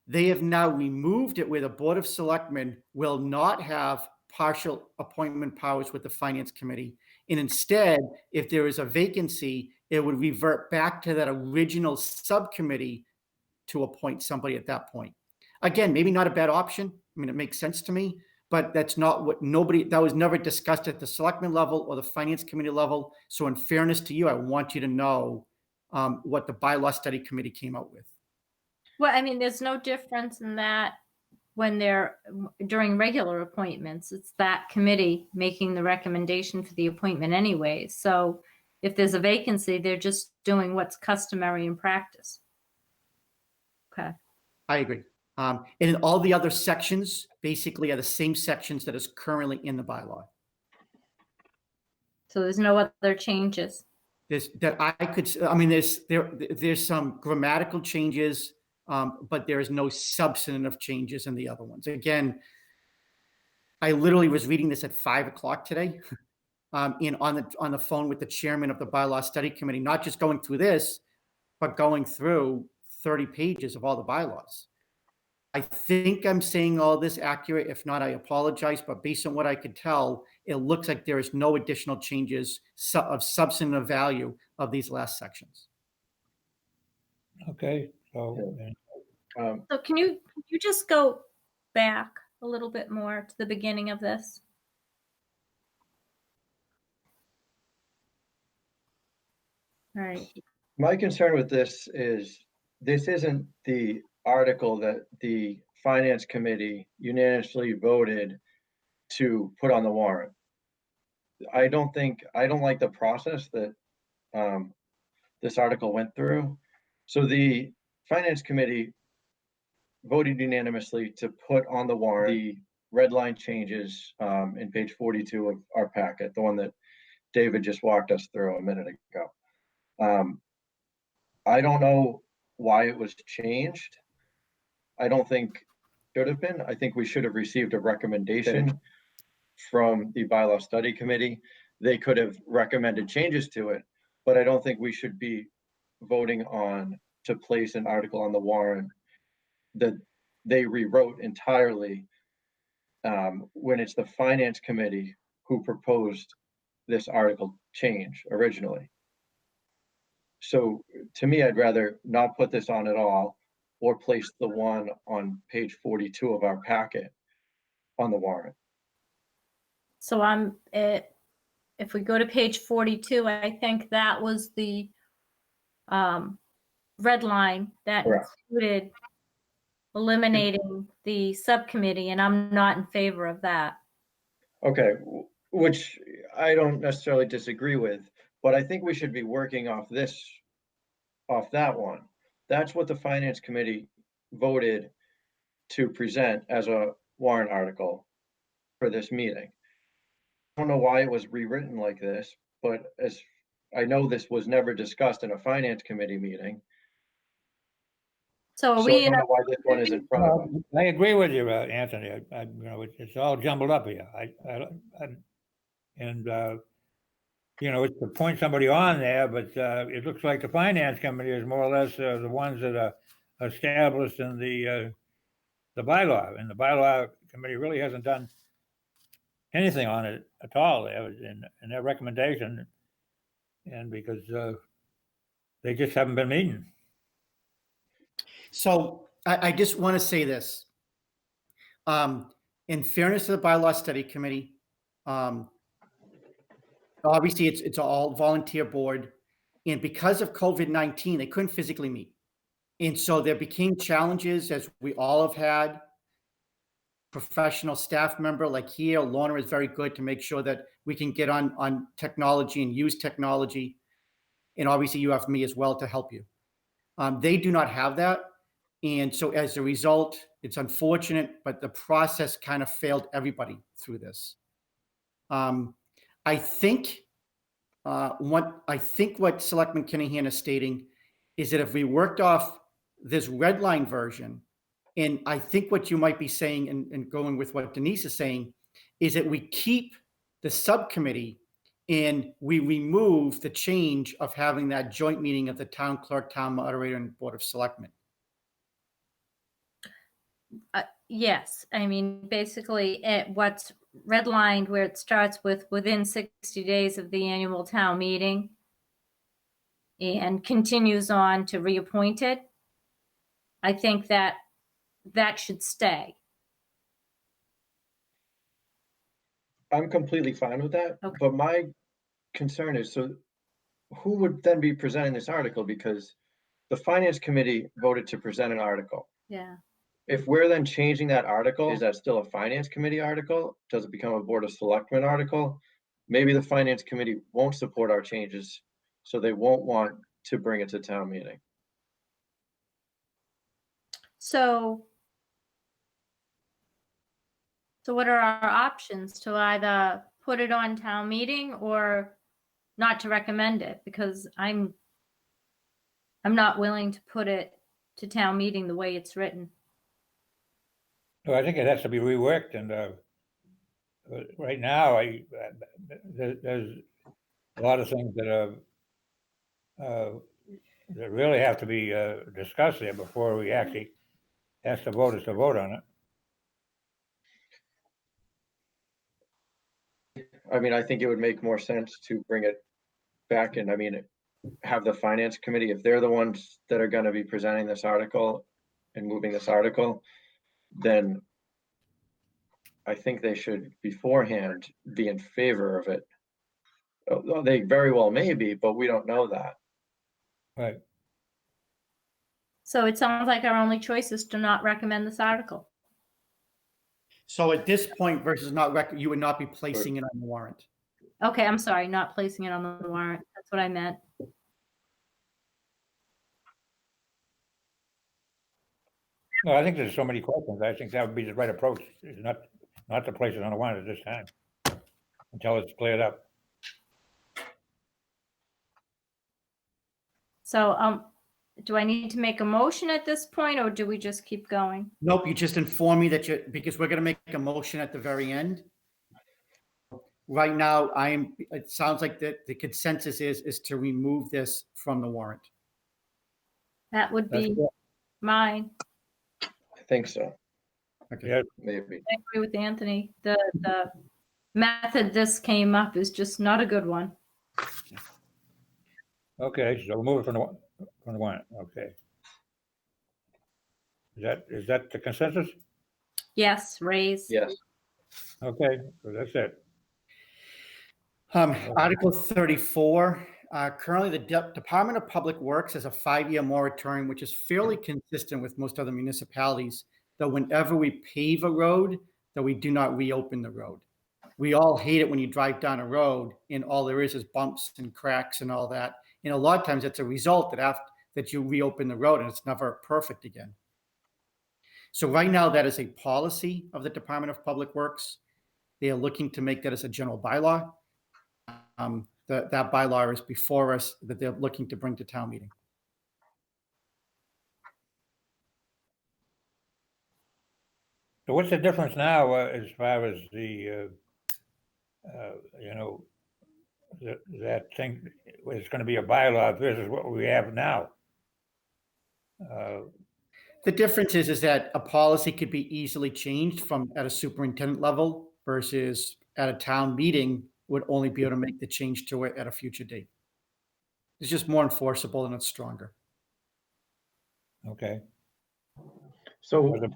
They have now removed it where the Board of Selectmen will not have partial appointment powers with the finance committee. And instead, if there is a vacancy, it would revert back to that original subcommittee to appoint somebody at that point. Again, maybe not a bad option. I mean, it makes sense to me, but that's not what that was never discussed at the selectmen level or the finance committee level. So in fairness to you, I want you to know what the bylaw study committee came out with. Well, I mean, there's no difference in that when they're during regular appointments. It's that committee making the recommendation for the appointment anyway. So if there's a vacancy, they're just doing what's customary in practice. Okay. I agree. And in all the other sections basically are the same sections that is currently in the bylaw. So there's no other changes. There's some grammatical changes, but there is no substantive changes in the other ones. Again, I literally was reading this at 5 o'clock today, on the phone with the chairman of the bylaw study committee, not just going through this, but going through 30 pages of all the bylaws. I think I'm saying all this accurate. If not, I apologize. But based on what I could tell, it looks like there is no additional changes of substantive value of these last sections. Okay, so So can you just go back a little bit more to the beginning of this? All right. My concern with this isn't the article that the finance committee unanimously voted to put on the warrant. I don't like the process that this article went through. So the finance committee voted unanimously to put on the warrant the red line changes in page 42 of our packet, the one that David just walked us through a minute ago. I don't know why it was changed. I don't think it should have been. I think we should have received a recommendation from the bylaw study committee. They could have recommended changes to it, but I don't think we should be voting on to place an article on the warrant that they rewrote entirely when it's the finance committee who proposed this article change originally. So to me, I'd rather not put this on at all or place the one on page 42 of our packet on the warrant. So if we go to page 42, I think that was the red line that Correct. included eliminating the subcommittee, and I'm not in favor of that. Okay, which I don't necessarily disagree with, but I think we should be working off that one. That's what the finance committee voted to present as a warrant article for this meeting. I don't know why it was rewritten like this, but as I know, this was never discussed in a finance committee meeting. So are So I we in don't a, know why this one is in front of us. I agree with you, Anthony. It's all jumbled up here. it's to appoint somebody on there, but it looks like the finance committee is more or less the ones that are established in the bylaw, and the bylaw committee really hasn't done anything on it at all there in their recommendation, and because they just haven't been meeting. So I just want to say this. In fairness to the bylaw study committee, obviously it's all volunteer board. And because of COVID-19, they couldn't physically meet. And so there became challenges, as we all have had. Professional staff member like here, Lorna is very good to make sure that we can get on technology and use technology. And obviously you have me as well to help you. They do not have that. And so as a result, it's unfortunate, but the process kind of failed everybody through this. I think what Selectman Kinahan is stating is that if we worked off this red line version, and I think what you might be saying and going with what Denise is saying, is that we keep the subcommittee and we remove the change of having that joint meeting of the town clerk, town moderator, and board of selectmen. Yes, I mean, basically, what's redlined where it starts with within 60 days of the annual town meeting and continues on to reappointed. I think that should stay. I'm completely fine with that, Okay. but my concern is, so who would then be presenting this article? Because the finance committee voted to present an article. Yeah. If we're then changing that article, is that still a finance committee article? Does it become a board of selectmen article? Maybe the finance committee won't support our changes, so they won't want to bring it to town meeting. So what are our options? To either put it on town meeting or not to recommend it? Because I'm not willing to put it to town meeting the way it's written. So I think it has to be reworked, and right now, there's a lot of things that that really have to be discussed there before we actually ask the voters to vote on it. I mean, I think it would make more sense to bring it back and, I mean, have the finance committee, if they're the ones that are gonna be presenting this article and moving this article, then I think they should beforehand be in favor of it. They very well may be, but we don't know that. Right. So it sounds like our only choice is to not recommend this article. So at this point versus not, you would not be placing it on the warrant. Okay, I'm sorry, not placing it on the warrant. That's what I meant. No, I think there's so many questions. I think that would be the right approach, is not to place it on the warrant at this time until it's cleared up. So, do I need to make a motion at this point, or do we just keep going? Nope, you just inform me that because we're gonna make a motion at the very end. Right now, it sounds like the consensus is to remove this from the warrant. That would be That's- mine. I think so, Okay. Yeah, maybe. I agree with Anthony. The method this came up is just not a good one. okay, so we'll move it from the warrant, okay. Is that the consensus? Yes, raise. Yes, Okay, so that's it. Article 34, currently the Department of Public Works has a 5-year moratorium, which is fairly consistent with most other municipalities, that whenever we pave a road, that we do not reopen the road. We all hate it when you drive down a road and all there is bumps and cracks and all that. And a lot of times it's a result that you reopen the road and it's never perfect again. So right now that is a policy of the Department of Public Works. They are looking to make that as a general bylaw. That bylaw is before us that they're looking to bring to town meeting. So what's the difference now as far as the, that thing is going to be a bylaw versus what we have now. The difference is that a policy could be easily changed from at a superintendent level versus at a town meeting would only be able to make the change to it at a future date. It's just more enforceable and it's stronger. Okay. So, but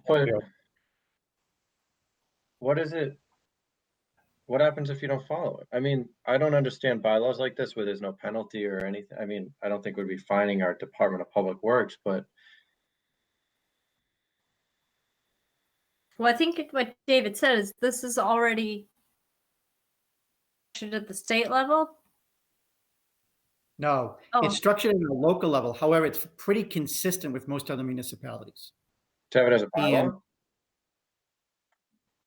what is it? What happens if you don't follow it? I mean, I don't understand bylaws like this where there's no penalty or anything. I mean, I don't think we'd be fining our Department of Public Works, but Well, I think what David said is this is already at the state level. No, Oh. it's structured at a local level. However, it's pretty consistent with most other municipalities. to have it as a And bylaw?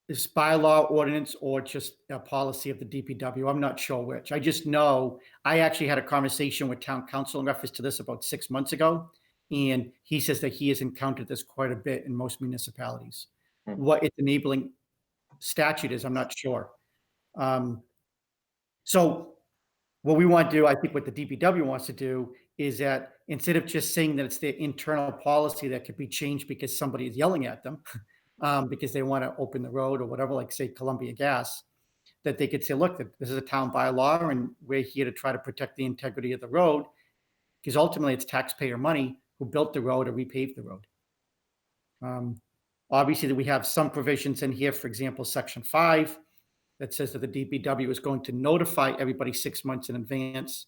this bylaw ordinance or just a policy of the DPW, I'm not sure which. I just know I actually had a conversation with town council in reference to this about 6 months ago. And he says that he has encountered this quite a bit in most municipalities. Hmm. What its enabling statute is, I'm not sure. So what we want to do, I think what the DPW wants to do is that instead of just saying that it's their internal policy that could be changed because somebody is yelling at them, because they want to open the road or whatever, like say Columbia Gas, that they could say, look, this is a town bylaw and we're here to try to protect the integrity of the road because ultimately it's taxpayer money who built the road or repaved the road. Obviously that we have some provisions in here, for example, section 5, that says that the DPW is going to notify everybody 6 months in advance,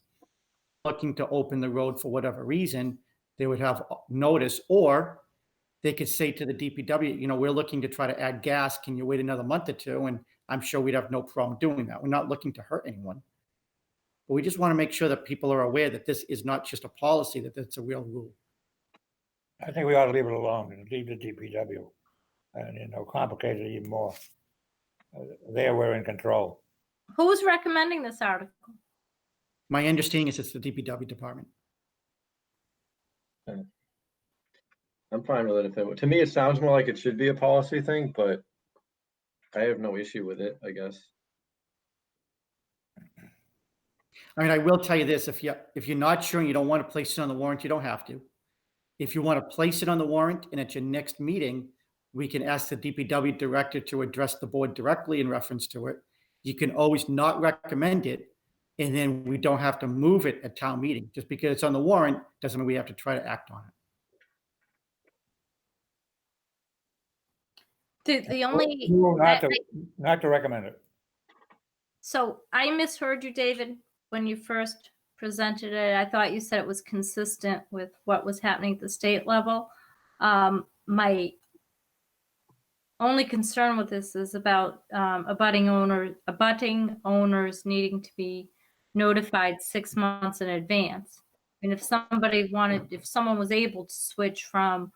looking to open the road for whatever reason, they would have notice, or they could say to the DPW, you know, we're looking to try to add gas. Can you wait another month or two? And I'm sure we'd have no problem doing that. We're not looking to hurt anyone. But we just want to make sure that people are aware that this is not just a policy, that it's a real rule. I think we ought to leave it alone and leave the DPW and, complicate it even more. There we're in control. Who's recommending this article? My understanding is it's the DPW department. I'm fine with it. To me, it sounds more like it should be a policy thing, but I have no issue with it, I guess. I mean, I will tell you this, if you're not sure and you don't want to place it on the warrant, you don't have to. If you want to place it on the warrant and at your next meeting, we can ask the DPW director to address the board directly in reference to it. You can always not recommend it, and then we don't have to move it at town meeting. Just because it's on the warrant doesn't mean we have to try to act on it. The only Not to recommend it. So I misheard you, David, when you first presented it. I thought you said it was consistent with what was happening at the state level. My only concern with this is about abutting owners needing to be notified 6 months in advance. And if someone was able to switch from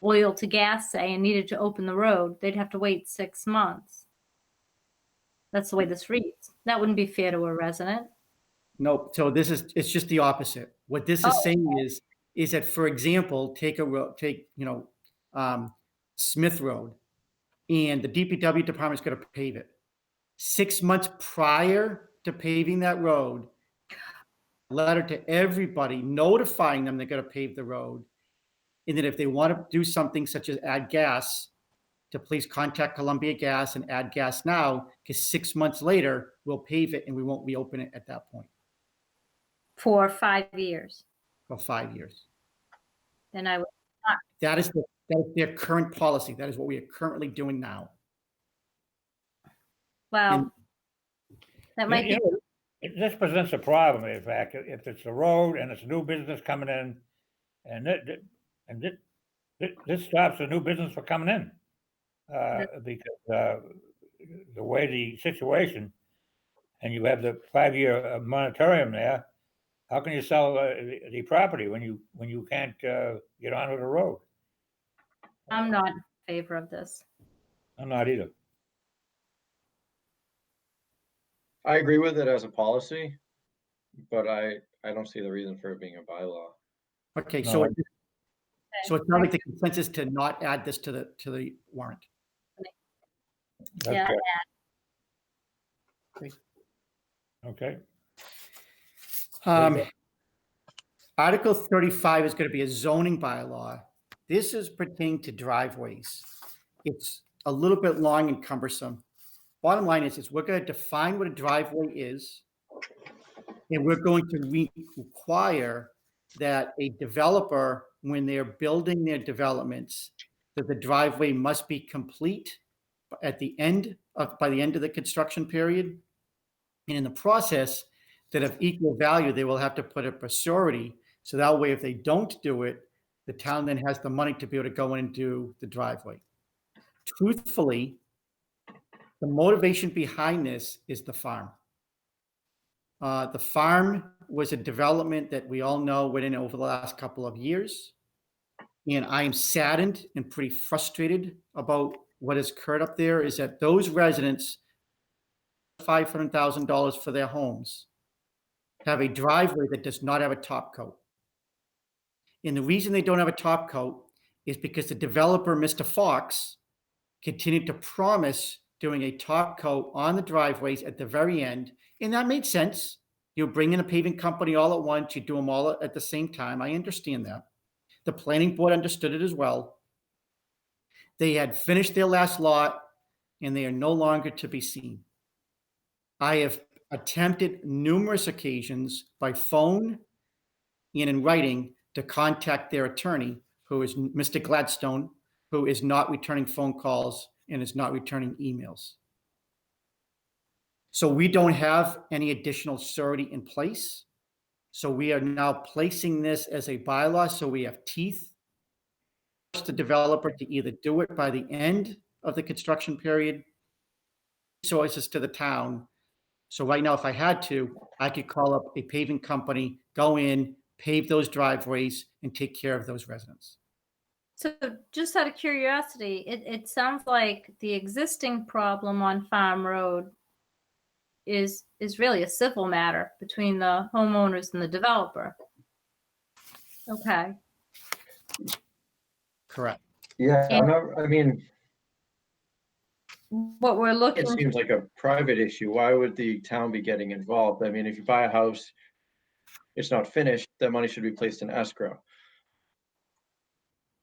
oil to gas, say, and needed to open the road, they'd have to wait 6 months. That's the way this reads. That wouldn't be fair to a resident. Nope. So it's just the opposite. What this is saying is that, for example, take Smith Road, and the DPW department's going to pave it. 6 months prior to paving that road, letter to everybody notifying them they're going to pave the road. And then if they want to do something such as add gas, to please contact Columbia Gas and add gas now, because 6 months later, we'll pave it and we won't reopen it at that point. For 5 years. For 5 years. Then I would. That is their current policy. That is what we are currently doing now. Well, that might be. This presents a problem, in fact, if it's a road and it's new business coming in, and this stops the new business from coming in. Because the way the situation, and you have the 5-year moratorium there, how can you sell the property when you can't get onto the road? I'm not in favor of this. I'm not either. I agree with it as a policy, but I don't see the reason for it being a bylaw. Okay, No, so it sounds like the consensus to not add this to the warrant. That's Yeah. good. Okay. Article 35 is going to be a zoning bylaw. This is pertaining to driveways. It's a little bit long and cumbersome. Bottom line is we're going to define what a driveway is, and we're going to require that a developer, when they're building their developments, that the driveway must be complete by the end of the construction period. And in the process, that of equal value, they will have to put up a surety. So that way, if they don't do it, the town then has the money to be able to go in and do the driveway. Truthfully, the motivation behind this is the farm. The farm was a development that we all know went in over the last couple of years. And I am saddened and pretty frustrated about what has occurred up there, is that those residents, $500,000 for their homes, have a driveway that does not have a top coat. And the reason they don't have a top coat is because the developer, Mr. Fox, continued to promise doing a top coat on the driveways at the very end. And that made sense. You bring in a paving company all at once, you do them all at the same time. I understand that. The planning board understood it as well. They had finished their last lot and they are no longer to be seen. I have attempted numerous occasions by phone and in writing to contact their attorney, who is Mr. Gladstone, who is not returning phone calls and is not returning emails. So we don't have any additional surety in place. So we are now placing this as a bylaw, so we have teeth. The developer to either do it by the end of the construction period, resources to the town. So right now, if I had to, I could call up a paving company, go in, pave those driveways, and take care of those residents. So just out of curiosity, it sounds like the existing problem on Farm Road is really a civil matter between the homeowners and the developer. Okay. Correct. Yeah, And- I mean, What we're looking it seems like a private issue. Why would the town be getting involved? I mean, if you buy a house, it's not finished, that money should be placed in escrow.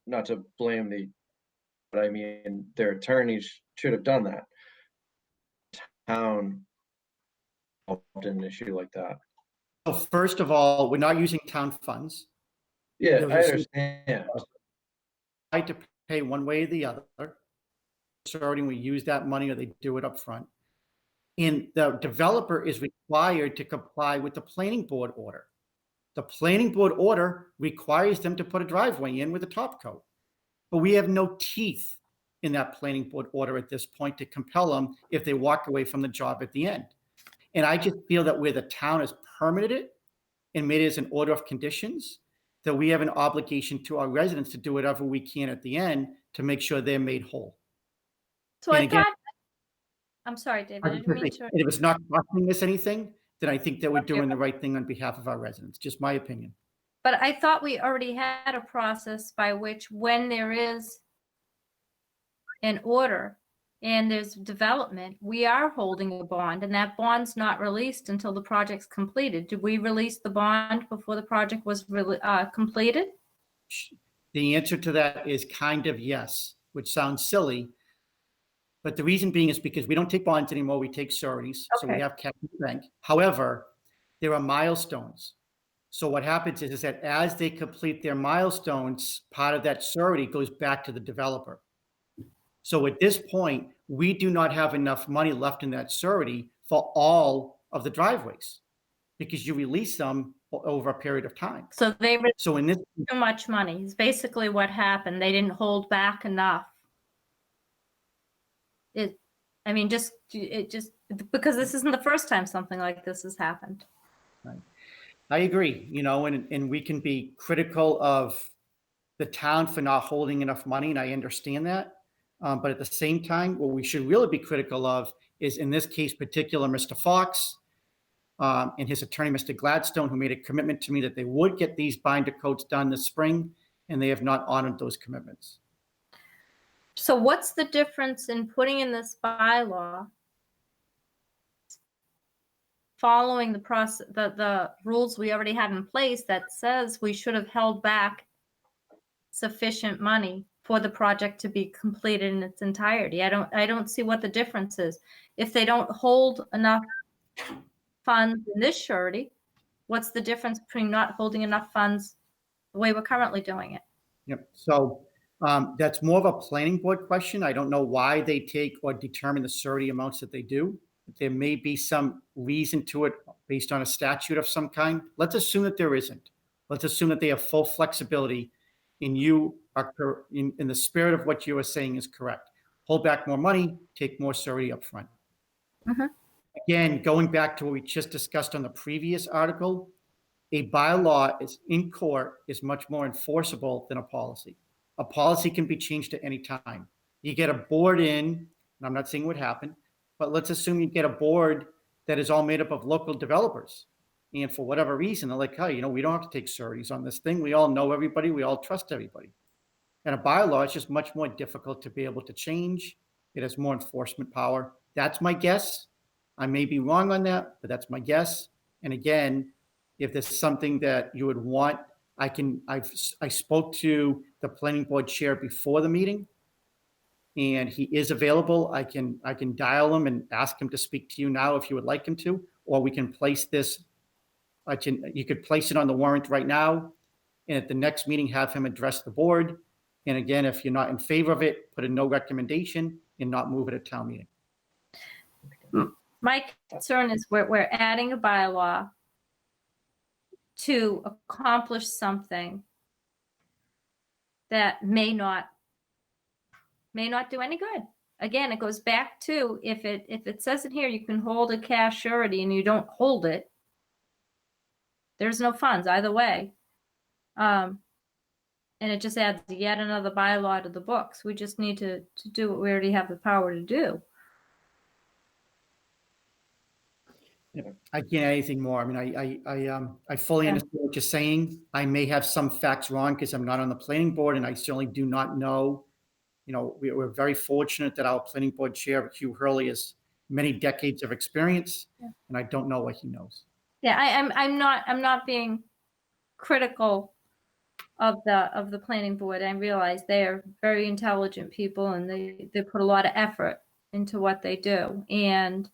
Not to blame but I mean, their attorneys should have done that. Town involved in an issue like that. So first of all, we're not using town funds. Yeah, There I was- understand. I had to pay one way or the other. Starting, we use that money or they do it up front. And the developer is required to comply with the planning board order. The planning board order requires them to put a driveway in with a top coat. But we have no teeth in that planning board order at this point to compel them if they walk away from the job at the end. And I just feel that where the town has permitted it and made it as an order of conditions, that we have an obligation to our residents to do whatever we can at the end to make sure they're made whole. So And I again- thought, I'm sorry, David, I didn't mean to. And if it's not costing us anything, then I think that we're doing the right thing on behalf of our residents, just my opinion. But I thought we already had a process by which when there is an order and there's development, we are holding a bond and that bond's not released until the project's completed. Did we release the bond before the project was completed? The answer to that is kind of yes, which sounds silly. But the reason being is because we don't take bonds anymore, we take sureties. So we Okay. have cash in the bank. However, there are milestones. So what happens is that as they complete their milestones, part of that surety goes back to the developer. So at this point, we do not have enough money left in that surety for all of the driveways because you release them over a period of time. So they were So in this, too much money is basically what happened. They didn't hold back enough. It just because this isn't the first time something like this has happened. I agree, and we can be critical of the town for not holding enough money, and I understand that. But at the same time, what we should really be critical of is, in this case particular, Mr. Fox and his attorney, Mr. Gladstone, who made a commitment to me that they would get these binder coats done this spring, and they have not honored those commitments. So what's the difference in putting in this bylaw following the process, the rules we already had in place that says we should have held back sufficient money for the project to be completed in its entirety. I don't see what the difference is. If they don't hold enough funds in this surety, what's the difference between not holding enough funds the way we're currently doing it? Yep. So that's more of a planning board question. I don't know why they take or determine the surety amounts that they do. There may be some reason to it based on a statute of some kind. Let's assume that there isn't. Let's assume that they have full flexibility, and you are in the spirit of what you are saying is correct. Hold back more money, take more surety up front. Mhm. Again, going back to what we just discussed on the previous article, a bylaw is in court is much more enforceable than a policy. A policy can be changed at any time. You get a board in, and I'm not saying what happened, but let's assume you get a board that is all made up of local developers. And for whatever reason, they're like, hey, we don't have to take sureties on this thing. We all know everybody. We all trust everybody. And a bylaw is just much more difficult to be able to change. It has more enforcement power. That's my guess. I may be wrong on that, but that's my guess. And again, if there's something that you would want, I spoke to the planning board chair before the meeting, and he is available. I can dial him and ask him to speak to you now if you would like him to, or we can place this. You could place it on the warrant right now, and at the next meeting have him address the board. And again, if you're not in favor of it, put a no recommendation and not move it at town meeting. My concern is we're adding a bylaw to accomplish something that may not do any good. Again, it goes back to if it says in here you can hold a cash surety and you don't hold it, there's no funds either way. And it just adds yet another bylaw to the books. We just need to do what we already have the power to do. I can't add anything more. I mean, I fully understand what you're saying. I may have some facts wrong because I'm not on the planning board, and I certainly do not know. We're very fortunate that our planning board chair, Hugh Hurley, has many decades of experience, and I don't know what he knows. Yeah, I'm not being critical of the planning board. I realize they are very intelligent people, and they put a lot of effort into what they do, and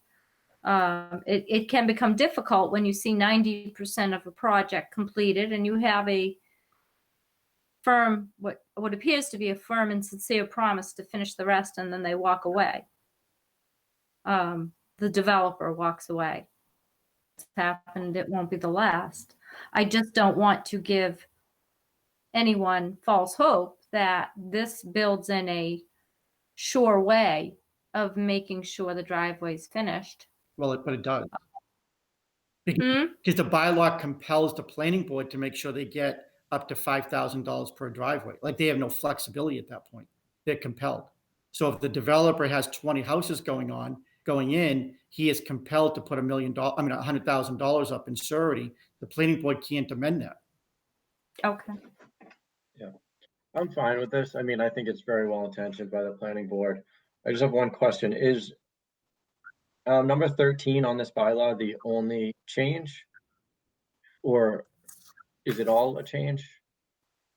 it can become difficult when you see 90% of a project completed and you have a firm, what appears to be a firm and sincere promise to finish the rest, and then they walk away. The developer walks away. It's happened. It won't be the last. I just don't want to give anyone false hope that this builds in a sure way of making sure the driveway is finished. Well, but it does. Because the bylaw compels the planning board to make sure they get up to $5,000 per driveway. Like, they have no flexibility at that point. They're compelled. So if the developer has 20 houses going in, he is compelled to put $100,000 up in surety. The planning board can't amend that. Okay. Yeah, I'm fine with this. I mean, I think it's very well intentioned by the planning board. I just have one question. Is number 13 on this bylaw the only change, or is it all a change?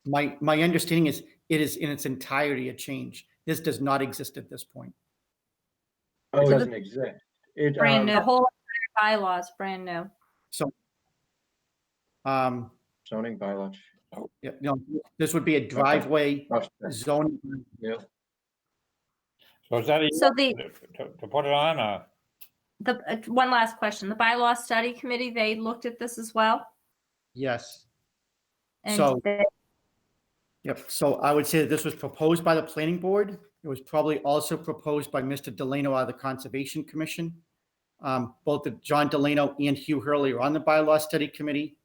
My understanding is it is in its entirety a change. This does not exist at this point. Oh, it doesn't exist. It Brand new. The whole bylaw is brand new. So, zoning bylaw. yeah, this would be a driveway zoning. Yeah. So is that So to put it on? One last question. The bylaw study committee, they looked at this as well? Yes. And So, yep. So I would say that this was proposed by the planning board. It was probably also proposed by Mr. Delano out of the Conservation Commission. Both John Delano and Hugh Hurley are on the bylaw study committee,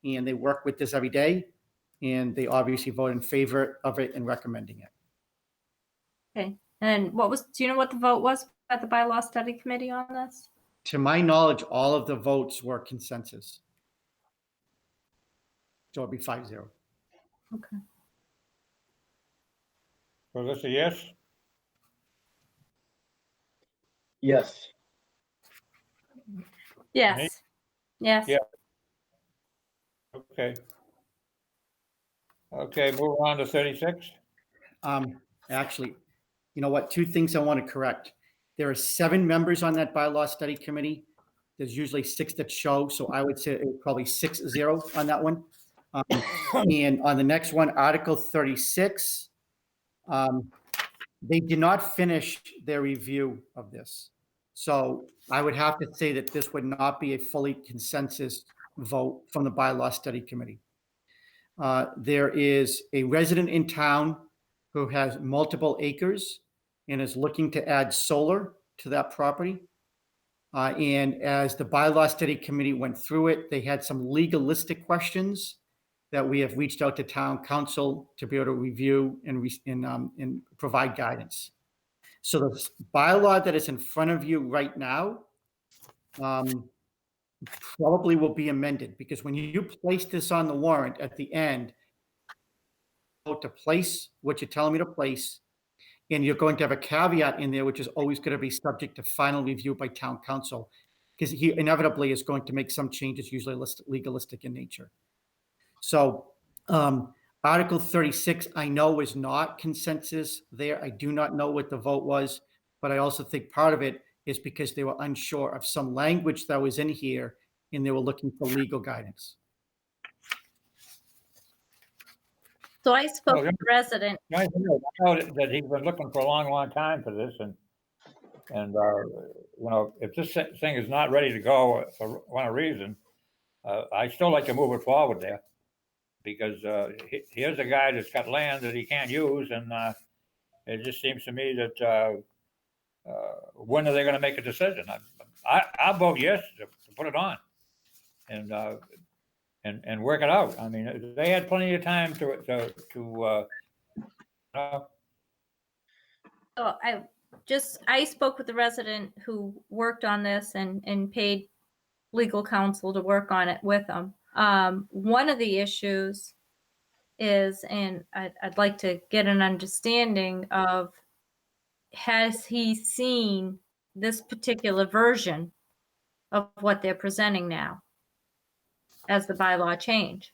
and they work with this every day. And they obviously vote in favor of it and recommending it. Okay. And do you know what the vote was at the bylaw study committee on this? To my knowledge, all of the votes were consensus. So it'd be 5-0. Okay. Was this a yes? Yes. Yes. Yes. Yeah. Okay. Okay, move on to 36. Actually, you know what? Two things I want to correct. There are 7 members on that bylaw study committee. There's usually 6 that show, so I would say it was probably 6-0 on that one. And on the next one, Article 36, they did not finish their review of this. So I would have to say that this would not be a fully consensus vote from the bylaw study committee. There is a resident in town who has multiple acres and is looking to add solar to that property. And as the bylaw study committee went through it, they had some legalistic questions that we have reached out to town council to be able to review and provide guidance. So the bylaw that is in front of you right now probably will be amended, because when you place this on the warrant at the end, to place what you're telling me to place, and you're going to have a caveat in there, which is always going to be subject to final review by town council, because he inevitably is going to make some changes, usually legalistic in nature. So Article 36, I know is not consensus there. I do not know what the vote was, but I also think part of it is because they were unsure of some language that was in here and they were looking for legal guidance. So I spoke with the resident. I know that he's been looking for a long, long time for this, and you know, if this thing is not ready to go for one reason, I still like to move it forward there, because here's a guy that's got land that he can't use, and it just seems to me that when are they going to make a decision? I'll vote yes to put it on, and work it out. I mean, they had plenty of time to So I spoke with the resident who worked on this and paid legal counsel to work on it with them. One of the issues is, and I'd like to get an understanding of, has he seen this particular version of what they're presenting now as the bylaw change?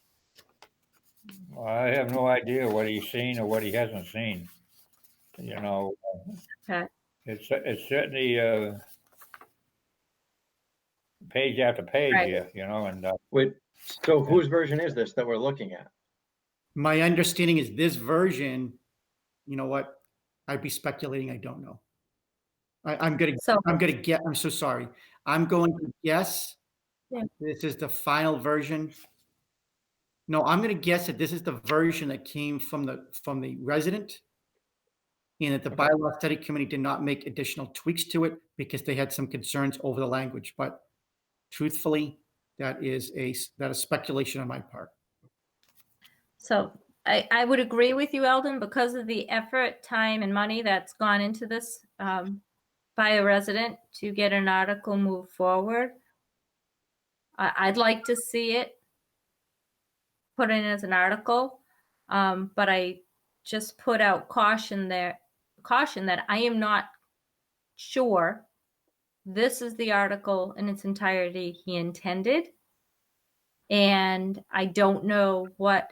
I have no idea what he's seen or what he hasn't seen. You know, Okay. it's certainly page after page Right. here, you know, and Wait, so whose version is this that we're looking at? My understanding is this version, you know what? I'd be speculating. I don't know. I'm going to get, I'm so sorry. I'm going to guess this is the final version. No, I'm going to guess that this is the version that came from the resident, and that the bylaw study committee did not make additional tweaks to it because they had some concerns over the language. But truthfully, that is speculation on my part. So I would agree with you, Eldon, because of the effort, time, and money that's gone into this by a resident to get an article moved forward. I'd like to see it put in as an article, but I just put out caution that I am not sure this is the article in its entirety he intended, and I don't know what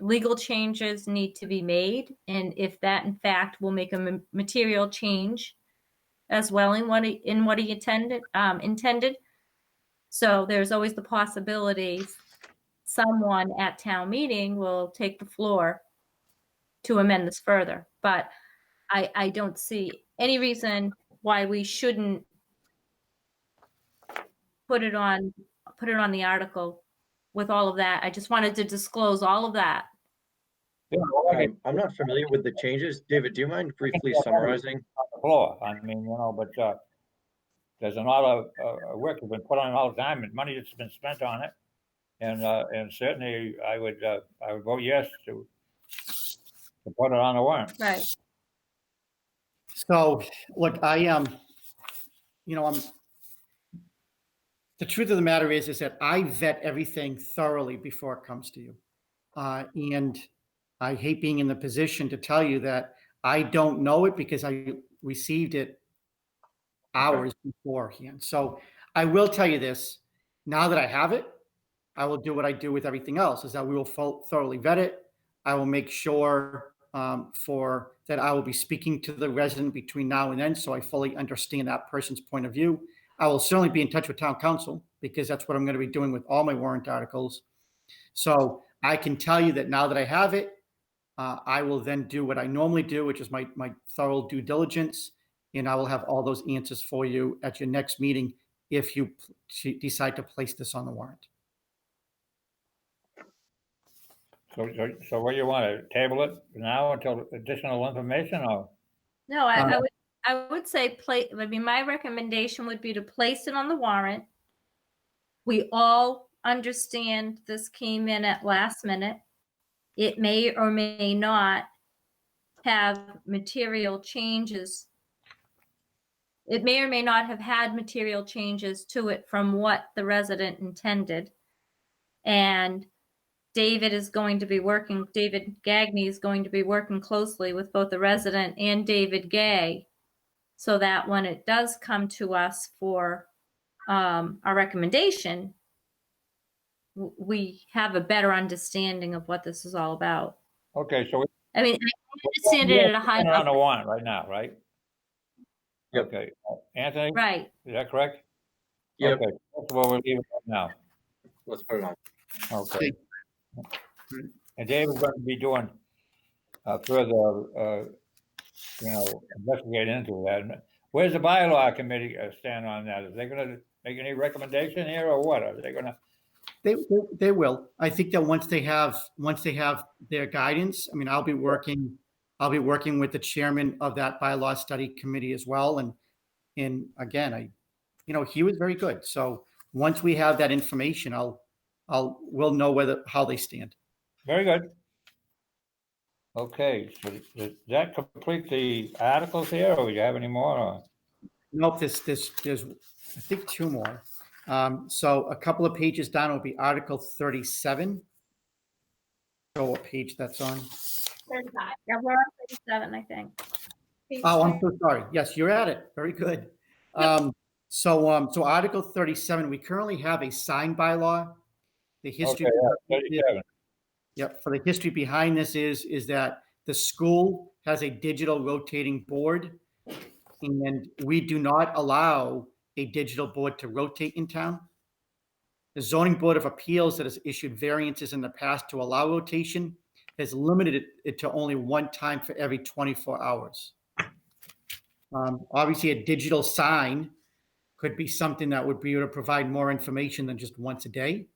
legal changes need to be made, and if that in fact will make a material change as well in what he intended. So there's always the possibility someone at town meeting will take the floor to amend this further, but I don't see any reason why we shouldn't put it on the article with all of that. I just wanted to disclose all of that. you know, I'm not familiar with the changes. David, do you mind briefly summarizing? on the floor. I mean, you know, but there's a lot of work that's been put on all the time, and money that's been spent on it, and certainly I would vote yes to put it on the warrant. Right. So, look, the truth of the matter is that I vet everything thoroughly before it comes to you. And I hate being in the position to tell you that I don't know it because I received it hours beforehand. So I will tell you this, Now that I have it, I will do what I do with everything else, is that we will thoroughly vet it. I will make sure that I will be speaking to the resident between now and then, so I fully understand that person's point of view. I will certainly be in touch with town council, because that's what I'm going to be doing with all my warrant articles. So I can tell you that now that I have it, I will then do what I normally do, which is my thorough due diligence, and I will have all those answers for you at your next meeting if you decide to place this on the warrant. So what do you want, to table it now until additional information, or? No, I would say my recommendation would be to place it on the warrant. We all understand this came in at last minute. It may or may not have material changes. It may or may not have had material changes to it from what the resident intended. And David Gagney is going to be working closely with both the resident and David Gay, so that when it does come to us for our recommendation, we have a better understanding of what this is all about. Okay, so. I mean, I understand it at a high We're on the level. warrant right now, right? Yep. Okay, Anthony? Right. Is that correct? Yep. Okay, that's what we're leaving right now. Let's put it on. Okay. And David's going to be doing further, investigating into that. Where's the bylaw committee stand on that? Is they going to make any recommendation here, or what? Are they going to? They will. I think that once they have their guidance, I mean, I'll be working with the chairman of that bylaw study committee as well. And again, he was very good. So once we have that information, we'll know how they stand. Very good. Okay, so does that complete the articles here, or do you have any more? Or? Nope, there's I think two more. So a couple of pages down will be Article 37. Show what page that's on. 35. Yeah, we're on 37, I think. Oh, I'm so sorry. Yes, you're at it. Very good. So Article 37, we currently have a signed bylaw. The history. Okay, 37. Yep. For the history behind this is that the school has a digital rotating board, and we do not allow a digital board to rotate in town. The Zoning Board of Appeals that has issued variances in the past to allow rotation has limited it to only one time for every 24 hours. Obviously, a digital sign could be something that would be able to provide more information than just once a day.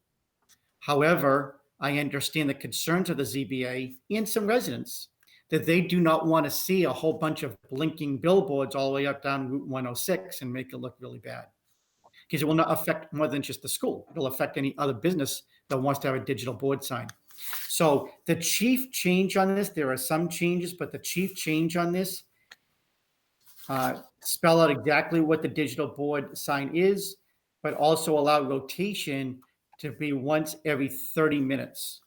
However, I understand the concerns of the ZBA and some residents that they do not want to see a whole bunch of blinking billboards all the way up down Route 106 and make it look really bad. Because it will not affect more than just the school. It'll affect any other business that wants to have a digital board sign. So the chief change on this, there are some changes, but the chief change on this, spell out exactly what the digital board sign is, but also allow rotation to be once every 30 minutes.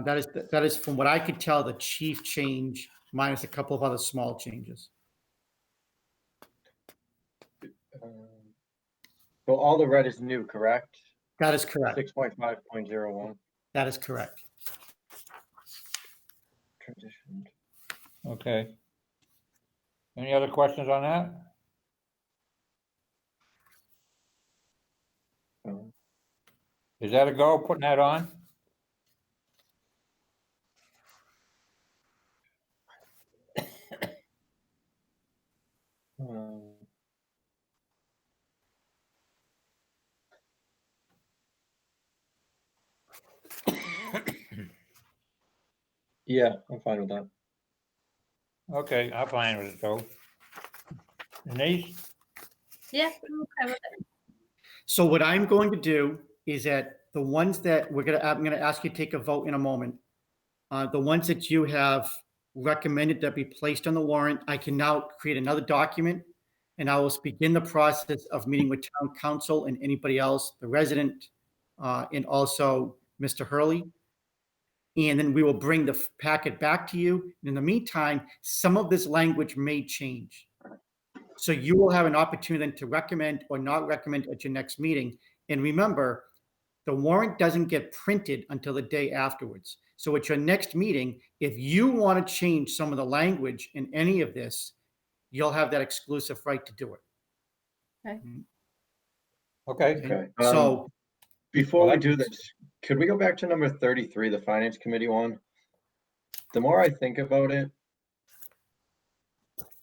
That is, from what I could tell, the chief change, minus a couple of other small changes. So all the red is new, correct? That is correct. 6.5.01. That is correct. Transitioned. Okay. Any other questions on that? Is that a go, putting that on? Yeah, I'm fine with that. Okay, I'm fine with it, though. Denise? Yeah, I'm okay with it. So what I'm going to do is that the ones that I'm going to ask you to take a vote in a moment. The ones that you have recommended that be placed on the warrant, I can now create another document, and I will begin the process of meeting with town council and anybody else, the resident, and also Mr. Hurley. And then we will bring the packet back to you. In the meantime, some of this language may change. So you will have an opportunity then to recommend or not recommend at your next meeting. And remember, the warrant doesn't get printed until the day afterwards. So at your next meeting, if you want to change some of the language in any of this, you'll have that exclusive right to do it. Okay, Okay. So, Before Well, we do this, could we go back to number 33, the Finance Committee one? The more I think about it,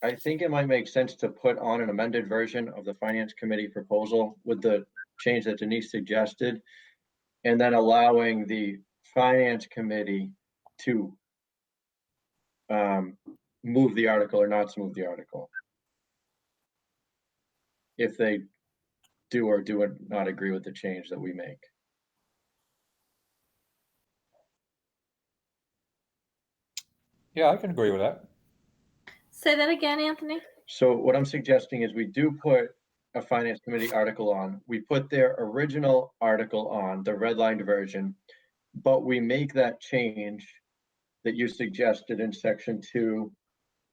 I think it might make sense to put on an amended version of the Finance Committee proposal with the change that Denise suggested, and then allowing the Finance Committee to move the article or not to move the article, if they do or do not agree with the change that we make. yeah, I can agree with that. Say that again, Anthony. So what I'm suggesting is we do put a Finance Committee article on. We put their original article on, the redlined version, but we make that change that you suggested in section 2,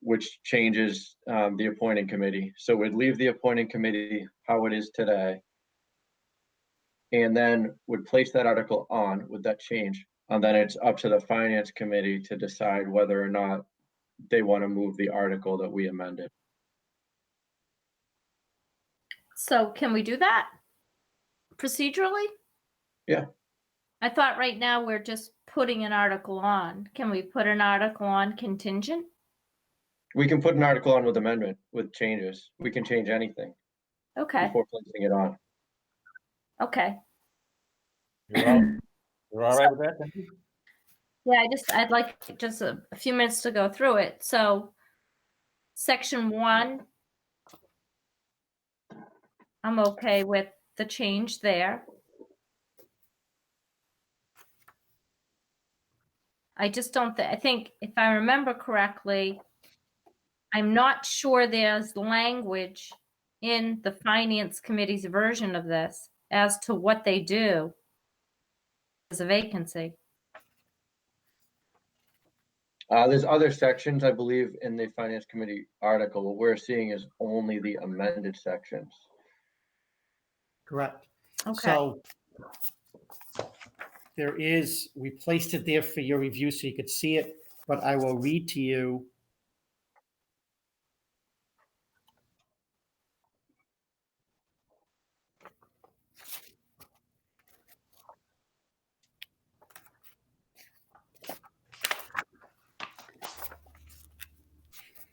which changes the appointing committee. So we'd leave the appointing committee how it is today, and then would place that article on with that change. And then it's up to the Finance Committee to decide whether or not they want to move the article that we amended. So can we do that procedurally? Yeah. I thought right now we're just putting an article on. Can we put an article on contingent? We can put an article on with amendment, with changes. We can change anything Okay, before placing it on. okay. You're all right with that? Denise? Yeah, I'd like just a few minutes to go through it. So section 1, I'm okay with the change there. I just don't I think if I remember correctly, I'm not sure there's language in the Finance Committee's version of this as to what they do as a vacancy. There's other sections, I believe, in the Finance Committee article. What we're seeing is only the amended sections. correct. Okay. So we placed it there for your review so you could see it, but I will read to you.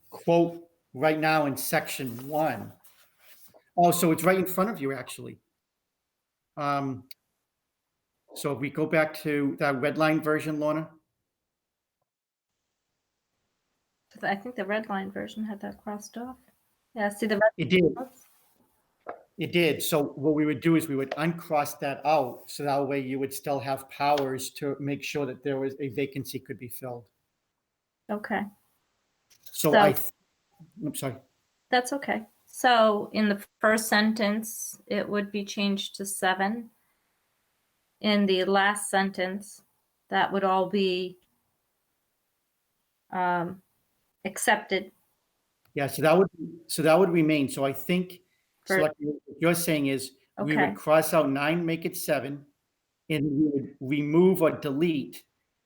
Quote right now in section 1. Oh, so it's right in front of you, actually. So if we go back to that red line version, Lorna. I think the red line version had that crossed off. Yeah, see the red. It did. It did. So what we would do is we would uncross that out, so that way you would still have powers to make sure that there was a vacancy could be filled. Okay, So So- I'm sorry. that's okay. So in the first sentence, it would be changed to 7. In the last sentence, that would all be accepted. Yeah, so that would remain. So I think what you're saying is we Okay. would cross out 9, make it 7, and we would remove or delete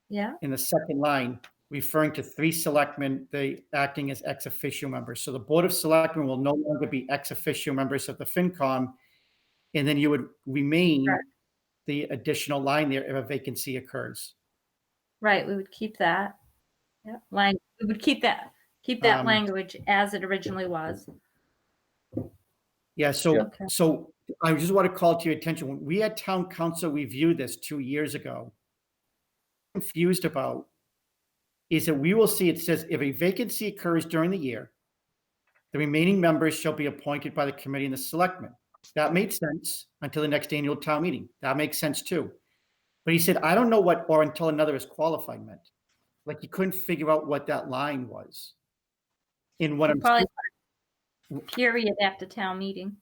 Yeah, in the second line, referring to 3 selectmen, they acting as ex officio members. So the Board of Selectmen will no longer be ex officio members of the FinCom, and then you would remain Correct. the additional line there if a vacancy occurs. right, we would keep that. Yeah, we would keep that language as it originally was. Yeah, so, Okay. so I just want to call to your attention, when we had town council review this 2 years ago, confused about is that we will see, it says, if a vacancy occurs during the year, the remaining members shall be appointed by the committee and the selectmen. That made sense until the next annual town meeting. That makes sense too. But he said, I don't know what, or until another is qualified meant. Like he couldn't figure out what that line was. In what I'm Probably period after town meeting.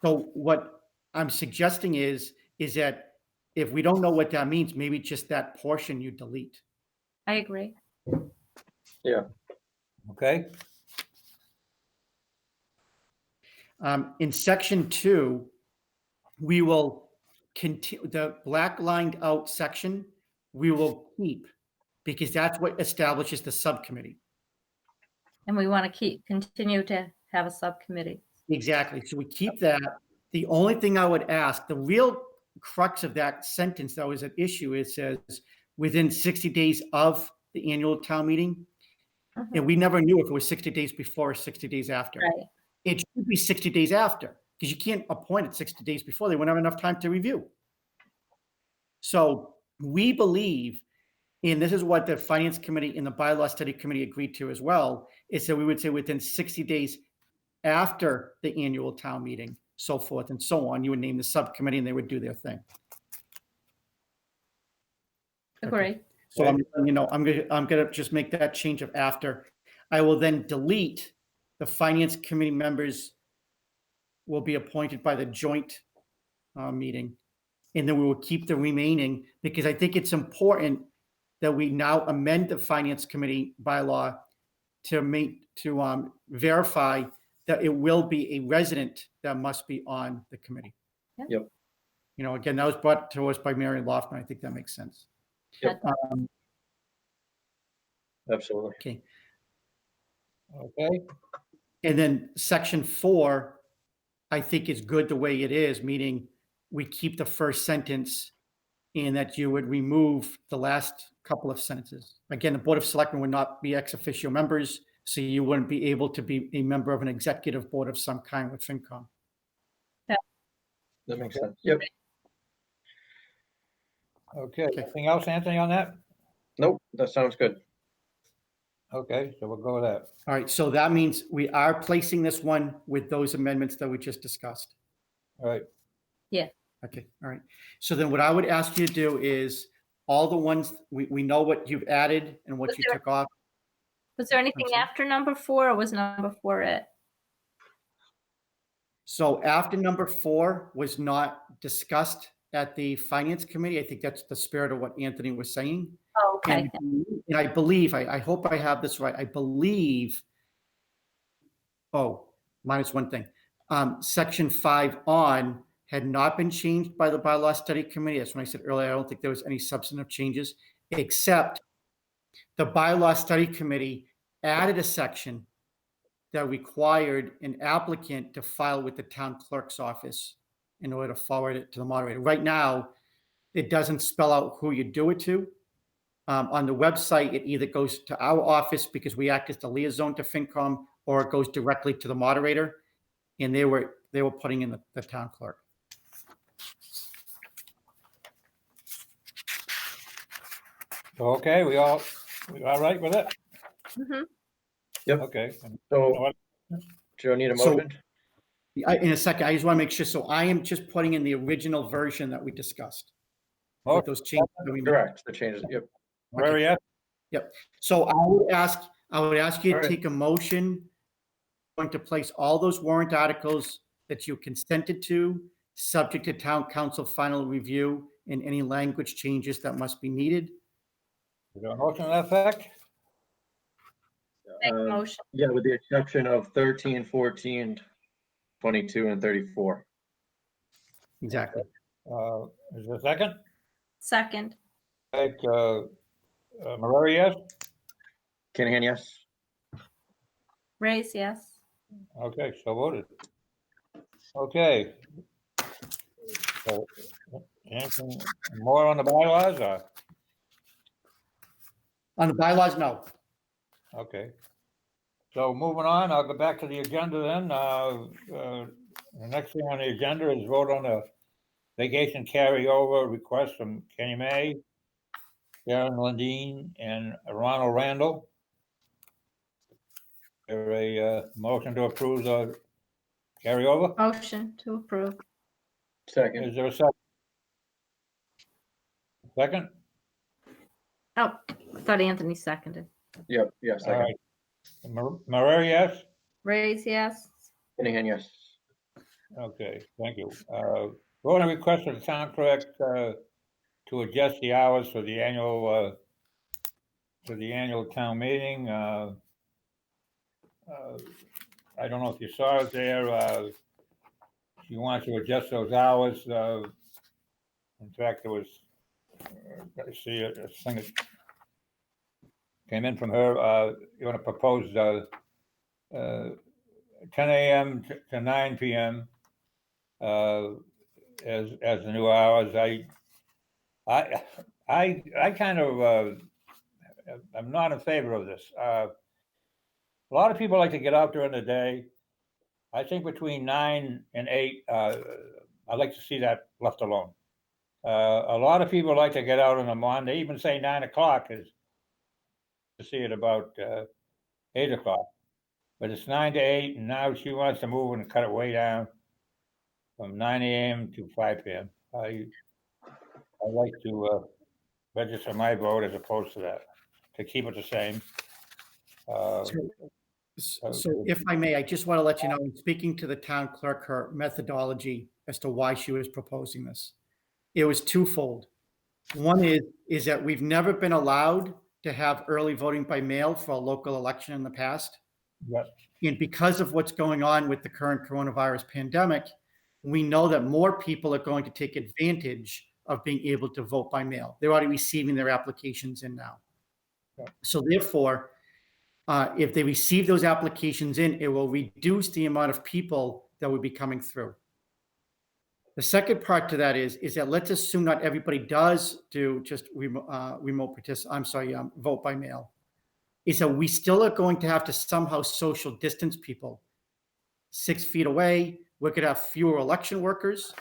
So what I'm suggesting is that if we don't know what that means, maybe just that portion you delete. I agree. Yeah. Okay, In section 2, we will the black lined out section, we will keep because that's what establishes the subcommittee. And we want to continue to have a subcommittee. Exactly. So we keep that. The only thing I would ask, the real crux of that sentence that was an issue, it says within 60 days of the annual town meeting. And we never knew if it was 60 days before or 60 days after. Right. It should be 60 days after because you can't appoint it 60 days before. They wouldn't have enough time to review. So we believe, and this is what the Finance Committee and the Bylaw Study Committee agreed to as well, is that we would say within 60 days after the annual town meeting, so forth and so on. You would name the subcommittee and they would do their thing. Agree. So I'm gonna just make that change of after. I will then delete the Finance Committee members will be appointed by the joint meeting. And then we will keep the remaining because I think it's important that we now amend the Finance Committee bylaw to verify that it will be a resident that must be on the committee. Yep. Again, that was brought to us by Mary Loftman. I think that makes sense. Yep. Absolutely. Okay. Okay, And then section 4, I think is good the way it is, meaning we keep the first sentence and that you would remove the last couple of sentences. Again, the Board of Selectmen would not be ex officio members, so you wouldn't be able to be a member of an executive board of some kind with FinCom. That makes sense. Yep. okay. Anything else, Anthony, on that? Nope, that sounds good. Okay, so we'll go with that. All right, so that means we are placing this one with those amendments that we just discussed. All right, Okay, all right. So then what I would ask you to do is all the ones, we know what you've added and what you took off. Was there anything sorry? after number 4 or was number 4 it? So after number 4 was not discussed at the Finance Committee. I think that's the spirit of what Anthony was saying. Oh, okay. And I believe, I hope I have this right. I believe, minus one thing. Section 5 on had not been changed by the Bylaw Study Committee. That's when I said earlier, I don't think there was any substantive changes, except the Bylaw Study Committee added a section that required an applicant to file with the town clerk's office in order to forward it to the moderator. Right now, it doesn't spell out who you do it to. On the website, it either goes to our office because we act as the liaison to FinCom, or it goes directly to the moderator. And they were putting in the town clerk. okay, we all right with it? Mhm. Yep. Okay. So, do you need a So- motion? In a second, I just want to make sure. So I am just putting in the original version that we discussed. Oh, With those changes that we made. Correct, the changes, yep. where are you? So I would ask you All to right. take a motion going to place all those warrant articles that you consented to, subject to town council final review and any language changes that must be needed. Is there a motion to that effect? Make a Um, motion. Yeah, with the exception of 13, 14, 22, and 34. Exactly. Is there a second? Second. Right, Marary, yes? Kinahan, yes? Raise yes. Okay, so voted. Okay. So, anything more on the bylaws, or? On the bylaws, no. Okay. So moving on, I'll go back to the agenda then. The next thing on the agenda is vote on a vacation carryover request from Kenny May, Sharon Lundeen, and Ronald Randall. Is there a motion to approve the carryover? Motion to approve. Second, Is there a second? Second? Oh, I thought Anthony seconded. yep, yeah, All second. right. Marary, yes? Raise yes. Kinahan, yes? Okay, thank you. Vote on request of the town clerk to adjust the hours for the annual town meeting. I don't know if you saw it there. She wants to adjust those hours In fact, there was, I see a thing that came in from her, you want to propose 10 a.m. to 9 p.m. As the new hours. I kind of I'm not in favor of this. A lot of people like to get out during the day. I think between 9 and 8, I'd like to see that left alone. A lot of people like to get out in the morning. They even say 9 o'clock is to see it about 8 o'clock. But it's 9 to 8, and now she wants to move and cut it way down from 9 a.m. to 5 p.m. I like to register my vote as opposed to that, to keep it the same. So if I may, I just want to let you know, in speaking to the town clerk, her methodology as to why she was proposing this, it was twofold. One is that we've never been allowed to have early voting by mail for a local election in the past. Yep. And because of what's going on with the current coronavirus pandemic, we know that more people are going to take advantage of being able to vote by mail. They're already receiving their applications in now. Yep. So therefore, if they receive those applications in, it will reduce the amount of people that would be coming through. The second part to that is that let's assume not everybody does do just vote by mail. Is that we still are going to have to somehow social distance people 6 feet away. We're going to have fewer election workers.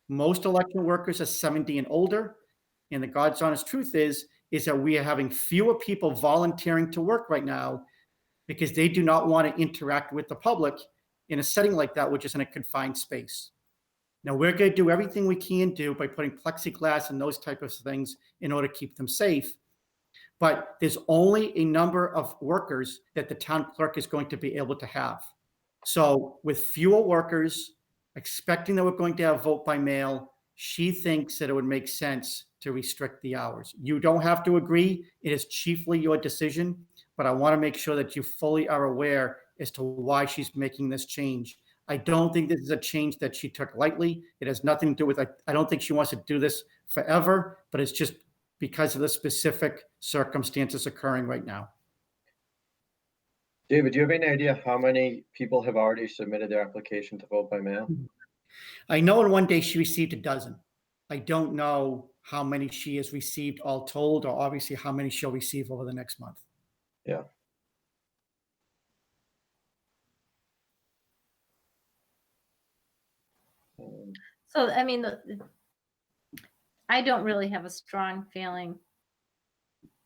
Most election workers are 70 and older. And the God's honest truth is that we are having fewer people volunteering to work right now because they do not want to interact with the public in a setting like that, which is in a confined space. Now, we're going to do everything we can do by putting plexiglass and those type of things in order to keep them safe. But there's only a number of workers that the town clerk is going to be able to have. So with fewer workers, expecting that we're going to have vote by mail, she thinks that it would make sense to restrict the hours. You don't have to agree. It is chiefly your decision, but I want to make sure that you fully are aware as to why she's making this change. I don't think this is a change that she took lightly. It has nothing to do with, I don't think she wants to do this forever, but it's just because of the specific circumstances occurring right now. David, do you have any idea how many people have already submitted their application to vote by mail? I know in one day she received a dozen. I don't know how many she has received all told, or obviously how many she'll receive over the next month. Yeah. So, I mean, I don't really have a strong feeling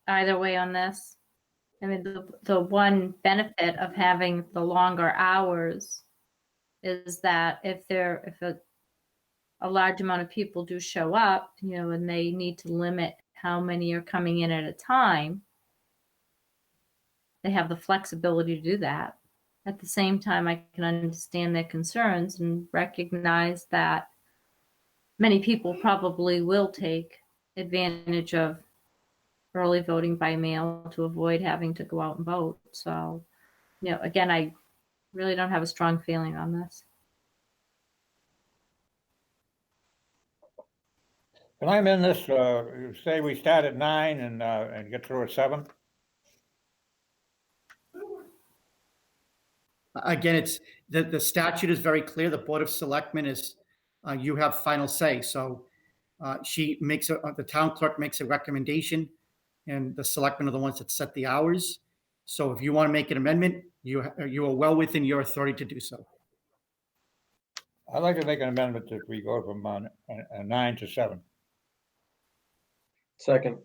either way on this. I mean, the one benefit of having the longer hours is that if a large amount of people do show up, and they need to limit how many are coming in at a time, they have the flexibility to do that. At the same time, I can understand their concerns and recognize that many people probably will take advantage of early voting by mail to avoid having to go out and vote. So, again, I really don't have a strong feeling on this. Can I amend this, say we start at 9 and get through at 7? Again, it's the statute is very clear. The Board of Selectmen is, you have final say. So the town clerk makes a recommendation, and the selectmen are the ones that set the hours. So if you want to make an amendment, you are well within your authority to do so. I'd like to make an amendment that we go from 9 to 7. Second.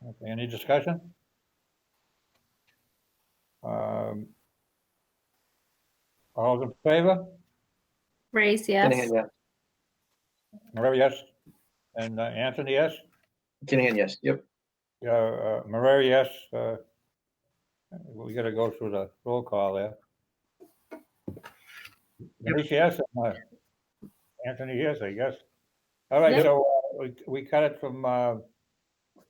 Okay, any discussion? All those in favor? Grace, yes. Kinahan, yes. Maria, yes. And Anthony, yes. Kinahan, yes. Yep. Maria, yes. We got to go through the roll call there. Denise, yes. Anthony, yes, I guess. All right, Yep. so we cut it from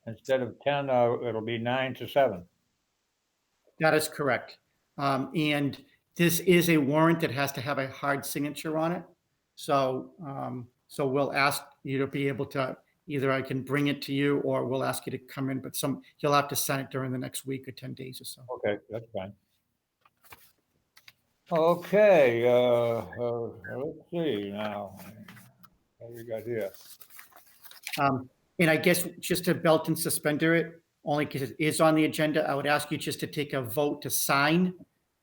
instead of 10, it'll be 9 to 7. That is correct. And this is a warrant that has to have a hard signature on it. So So we'll ask you to be able to, either I can bring it to you or we'll ask you to come in, but you'll have to sign it during the next week or 10 days or so. Okay, that's fine. Okay, let's see now. What we got here? And I guess just to belt and suspender it, only because it is on the agenda, I would ask you just to take a vote to sign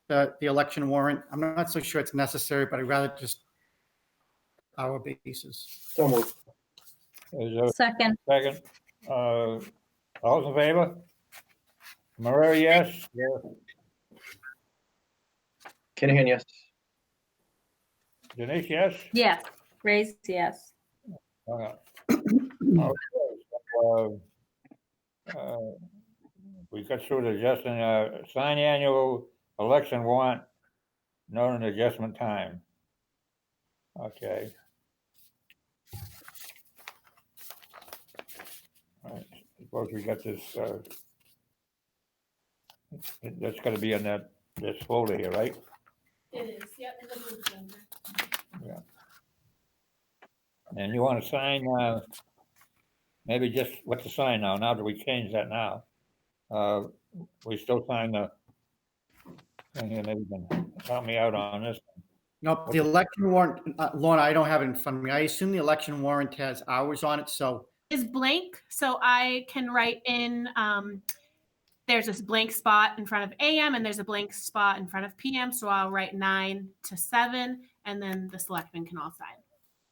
the election warrant. I'm not so sure it's necessary, but I'd rather just our basis. So moved. Is there a Second, second? All in favor? Maria, yes? Kinahan, yes. Denise, yes? yes. Raised, yes. Okay, so, we got through the adjusting, sign annual election warrant, note an adjustment time. Okay. All right, suppose we got this, that's gotta be in this folder here, right? It is, yep, in the blue folder. Yeah. And you wanna sign, maybe just what to sign now that we changed that now. We still sign the, and here, maybe you can help me out on this. No, the election warrant, Lorna, I don't have it in front of me. I assume the election warrant has hours on it, so Is blank, so I can write in, there's this blank spot in front of AM and there's a blank spot in front of PM, so I'll write 9 to 7 and then the selectmen can all sign.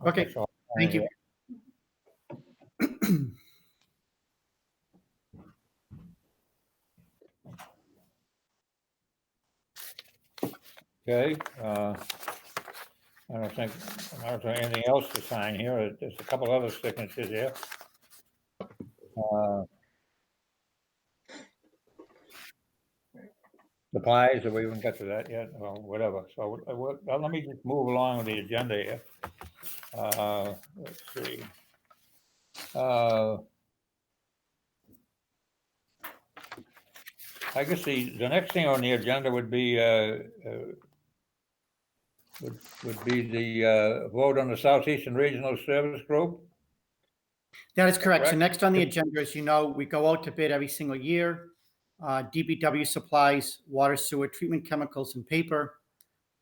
Okay, so, thank you. Okay, I don't think there's anything else to sign here. There's a couple other signatures here. Supplies, have we even got to that yet? Well, whatever. So let me just move along with the agenda here. Let's see. I guess the next thing on the agenda would be the vote on the Southeastern Regional Service Group. That is correct. So Correct. next on the agenda, as you know, we go out to bid every single year. DPW supplies water, sewer, treatment chemicals, and paper.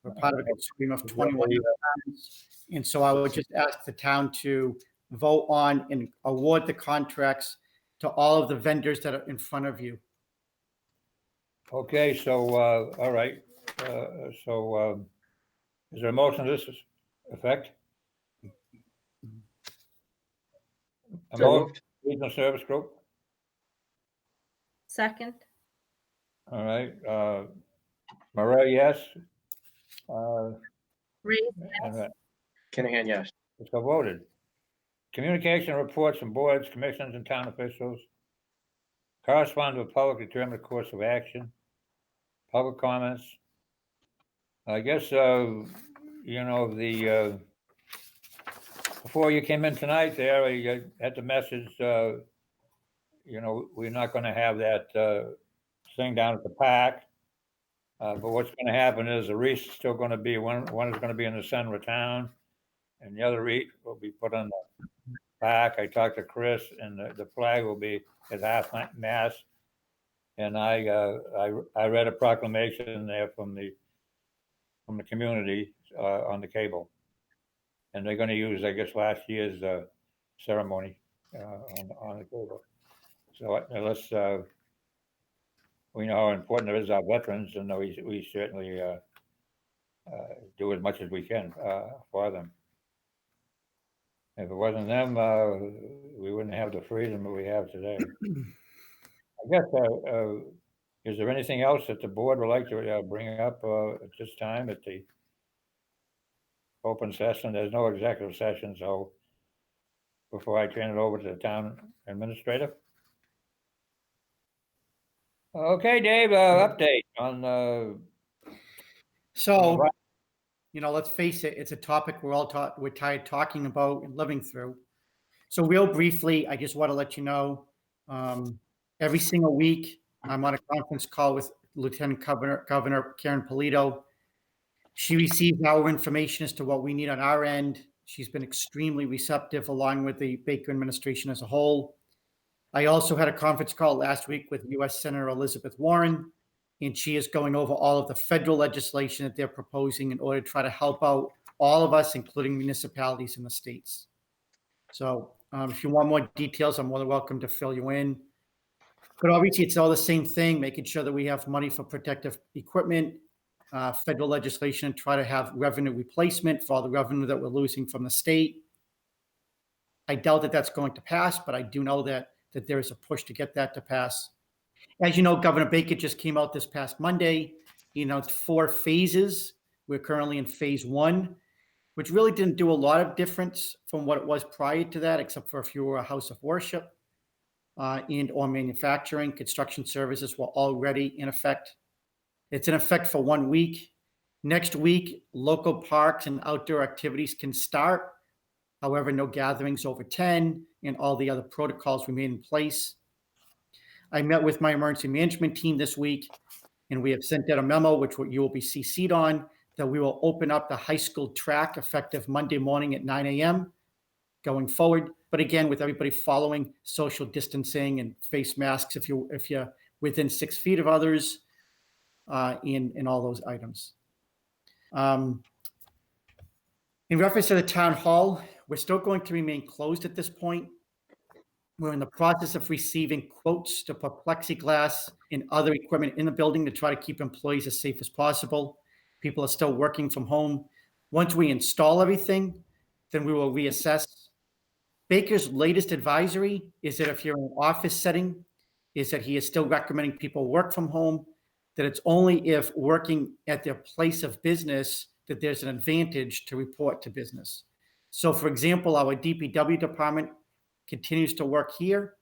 We're part of a consortium of 21 towns. And so I would just ask the town to vote on and award the contracts to all of the vendors that are in front of you. Okay, so, all right, is there a motion to this effect? A So motion, moved. Regional Service Group, Second, all right, Maria, yes? raised, And Kinahan, yes. let's go voted. Communication reports from boards, commissions, and town officials. Correspond with public, determine the course of action. Public comments. I guess, before you came in tonight there, I had the message, we're not gonna have that, thing down at the park. But what's gonna happen is the wreath's still gonna be, one is gonna be in the center of town, and the other wreath will be put on the park. I talked to Chris, and the flag will be at half-mast. And I read a proclamation there from the community on the cable, and they're going to use, I guess, last year's ceremony on the cable. So let's we know how important it is our veterans, and we certainly do as much as we can for them. If it wasn't them, we wouldn't have the freedom that we have today. I guess, is there anything else that the board would like to bring up at this time at the open session? There's no executive session, so before I turn it over to the town administrator. Okay, Dave, update on, So, let's face it, it's a topic we're tired talking about and living through. So real briefly, I just want to let you know, every single week, I'm on a conference call with Lieutenant Governor Karen Polito. She receives our information as to what we need on our end. She's been extremely receptive, along with the Baker administration as a whole. I also had a conference call last week with U.S. Senator Elizabeth Warren, and she is going over all of the federal legislation that they're proposing in order to try to help out all of us, including municipalities in the states. So if you want more details, I'm more than welcome to fill you in. But obviously, it's all the same thing, making sure that we have money for protective equipment, federal legislation, and try to have revenue replacement for all the revenue that we're losing from the state. I doubt that that's going to pass, but I do know that there is a push to get that to pass. As you know, Governor Baker just came out this past Monday. He announced 4 phases. We're currently in phase 1, which really didn't do a lot of difference from what it was prior to that, except for a few house of worship and or manufacturing. Construction services were already in effect. It's in effect for 1 week. Next week, local parks and outdoor activities can start. However, no gatherings over 10 and all the other protocols remain in place. I met with my emergency management team this week, and we have sent out a memo, which you will be CC'd on, that we will open up the high school track effective Monday morning at 9 a.m. going forward. But again, with everybody following social distancing and face masks if you're within 6 feet of others, in all those items. In reference to the town hall, we're still going to remain closed at this point. We're in the process of receiving quotes to put plexiglass and other equipment in the building to try to keep employees as safe as possible. People are still working from home. Once we install everything, then we will reassess. Baker's latest advisory is that if you're in an office setting, is that he is still recommending people work from home, that it's only if working at their place of business that there's an advantage to report to business. So for example, our DPW department continues to work here.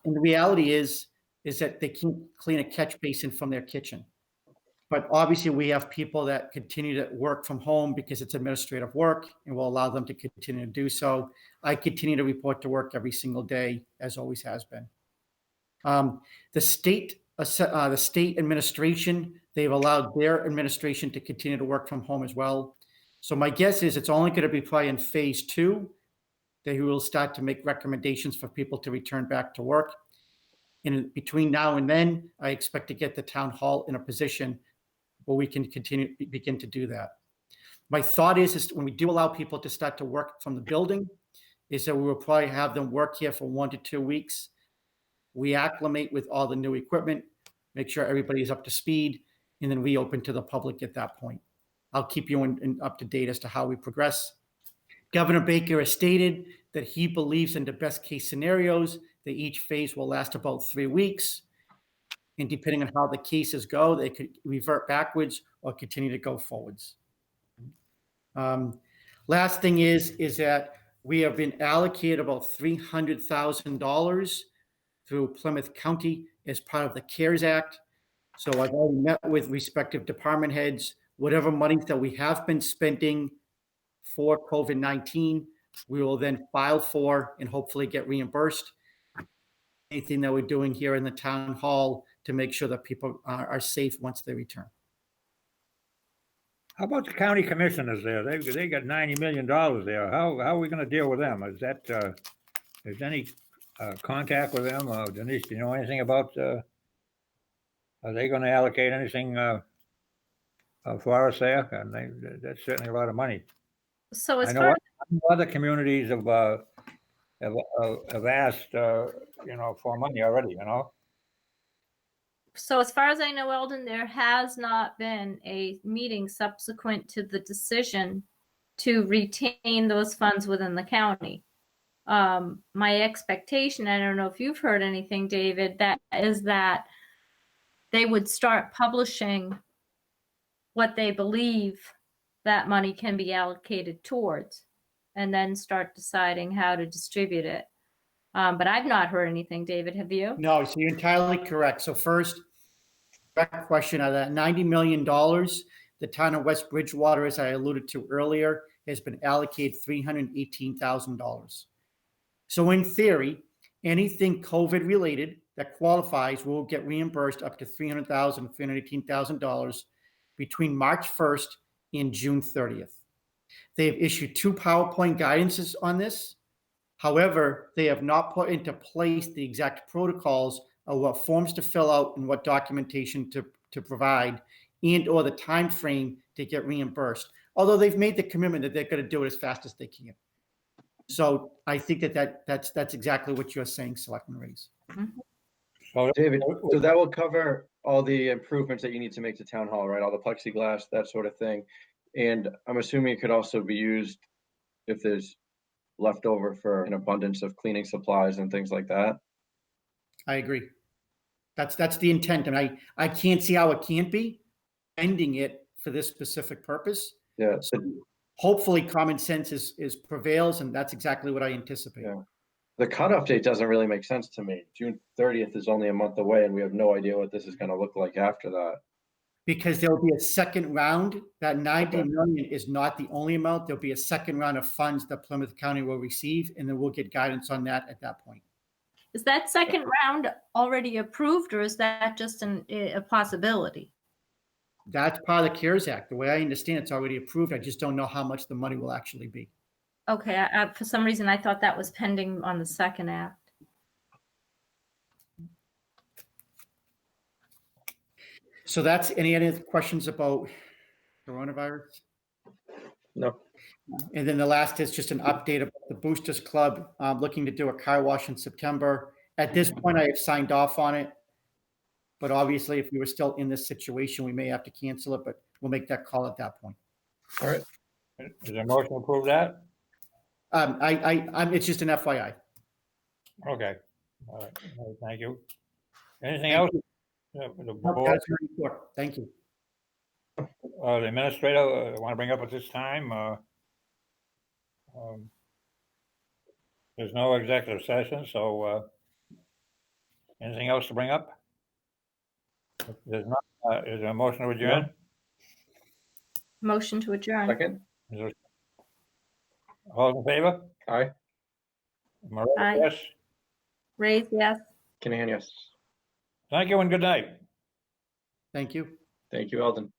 And the reality is that they can't clean a catch basin from their kitchen. But obviously we have people that continue to work from home because it's administrative work, and we'll allow them to continue to do so. I continue to report to work every single day, as always has been. The state administration, they've allowed their administration to continue to work from home as well. So my guess is it's only going to be probably in phase 2 that we will start to make recommendations for people to return back to work. And between now and then, I expect to get the town hall in a position where we can begin to do that. My thought is when we do allow people to start to work from the building, is that we will probably have them work here for 1 to 2 weeks. We acclimate with all the new equipment, make sure everybody is up to speed, and then reopen to the public at that point. I'll keep you up to date as to how we progress. Governor Baker has stated that he believes in the best case scenarios that each phase will last about 3 weeks. And depending on how the cases go, they could revert backwards or continue to go forwards. Last thing is that we have been allocated about $300,000 through Plymouth County as part of the CARES Act. So I've already met with respective department heads. Whatever money that we have been spending for COVID-19, we will then file for and hopefully get reimbursed. Anything that we're doing here in the town hall to make sure that people are safe once they return. How about the county commissioners there? They got $90 million there. How are we going to deal with them? Is that is any contact with them? Denise, do you know anything about? Are they going to allocate anything for us there? And that's certainly a lot of money. So as I far know other communities have asked, for money already. So as far as I know, Eldon, there has not been a meeting subsequent to the decision to retain those funds within the county. My expectation, I don't know if you've heard anything, David, that is that they would start publishing what they believe that money can be allocated towards, and then start deciding how to distribute it. But I've not heard anything, David, have you? No, so you're entirely correct. So first, direct question of that $90 million, the town of West Bridgewater, as I alluded to earlier, has been allocated $318,000. So in theory, anything COVID related that qualifies will get reimbursed up to $318,000 between March 1st and June 30th. They have issued 2 PowerPoint guidances on this. However, they have not put into place the exact protocols of what forms to fill out and what documentation to provide, and or the time frame to get reimbursed. Although they've made the commitment that they're going to do it as fast as they can. So I think that's exactly what you're saying, Selectman Rees. So David, so that will cover all the improvements that you need to make to town hall, right? All the plexiglass, that sort of thing. And I'm assuming it could also be used if there's leftover for an abundance of cleaning supplies and things like that. I agree. That's the intent. And I can't see how it can't be ending it for this specific purpose. Yeah, So hopefully common sense is prevails, and that's exactly what I anticipate. Yeah. The cutoff date doesn't really make sense to me. June 30th is only a month away, and we have no idea what this is going to look like after that. Because there'll be a second round. That 90 Okay. million is not the only amount. There'll be a second round of funds that Plymouth County will receive, and then we'll get guidance on that at that point. Is that second round already approved, or is that just a possibility? That's part of the CARES Act. The way I understand it's already approved. I just don't know how much the money will actually be. Okay, for some reason I thought that was pending on the second act. So that's any other questions about coronavirus? No. And then the last is just an update about the Boosters Club, looking to do a car wash in September. At this point, I have signed off on it. But obviously, if we were still in this situation, we may have to cancel it, but we'll make that call at that point. All right. is there a motion to approve that? It's just an FYI. Okay. All right. Thank you. Anything else? The board, That's very important. Thank you. the administrator want to bring up at this time? There's no executive session, so anything else to bring up? If there's not, is there a motion to adjourn? Motion to adjourn. Second. Is there- All in favor? Aye. Maria, Aye. yes. Raise yes. Kinahan, yes. Thank you and good night. Thank you. Thank you, Eldon.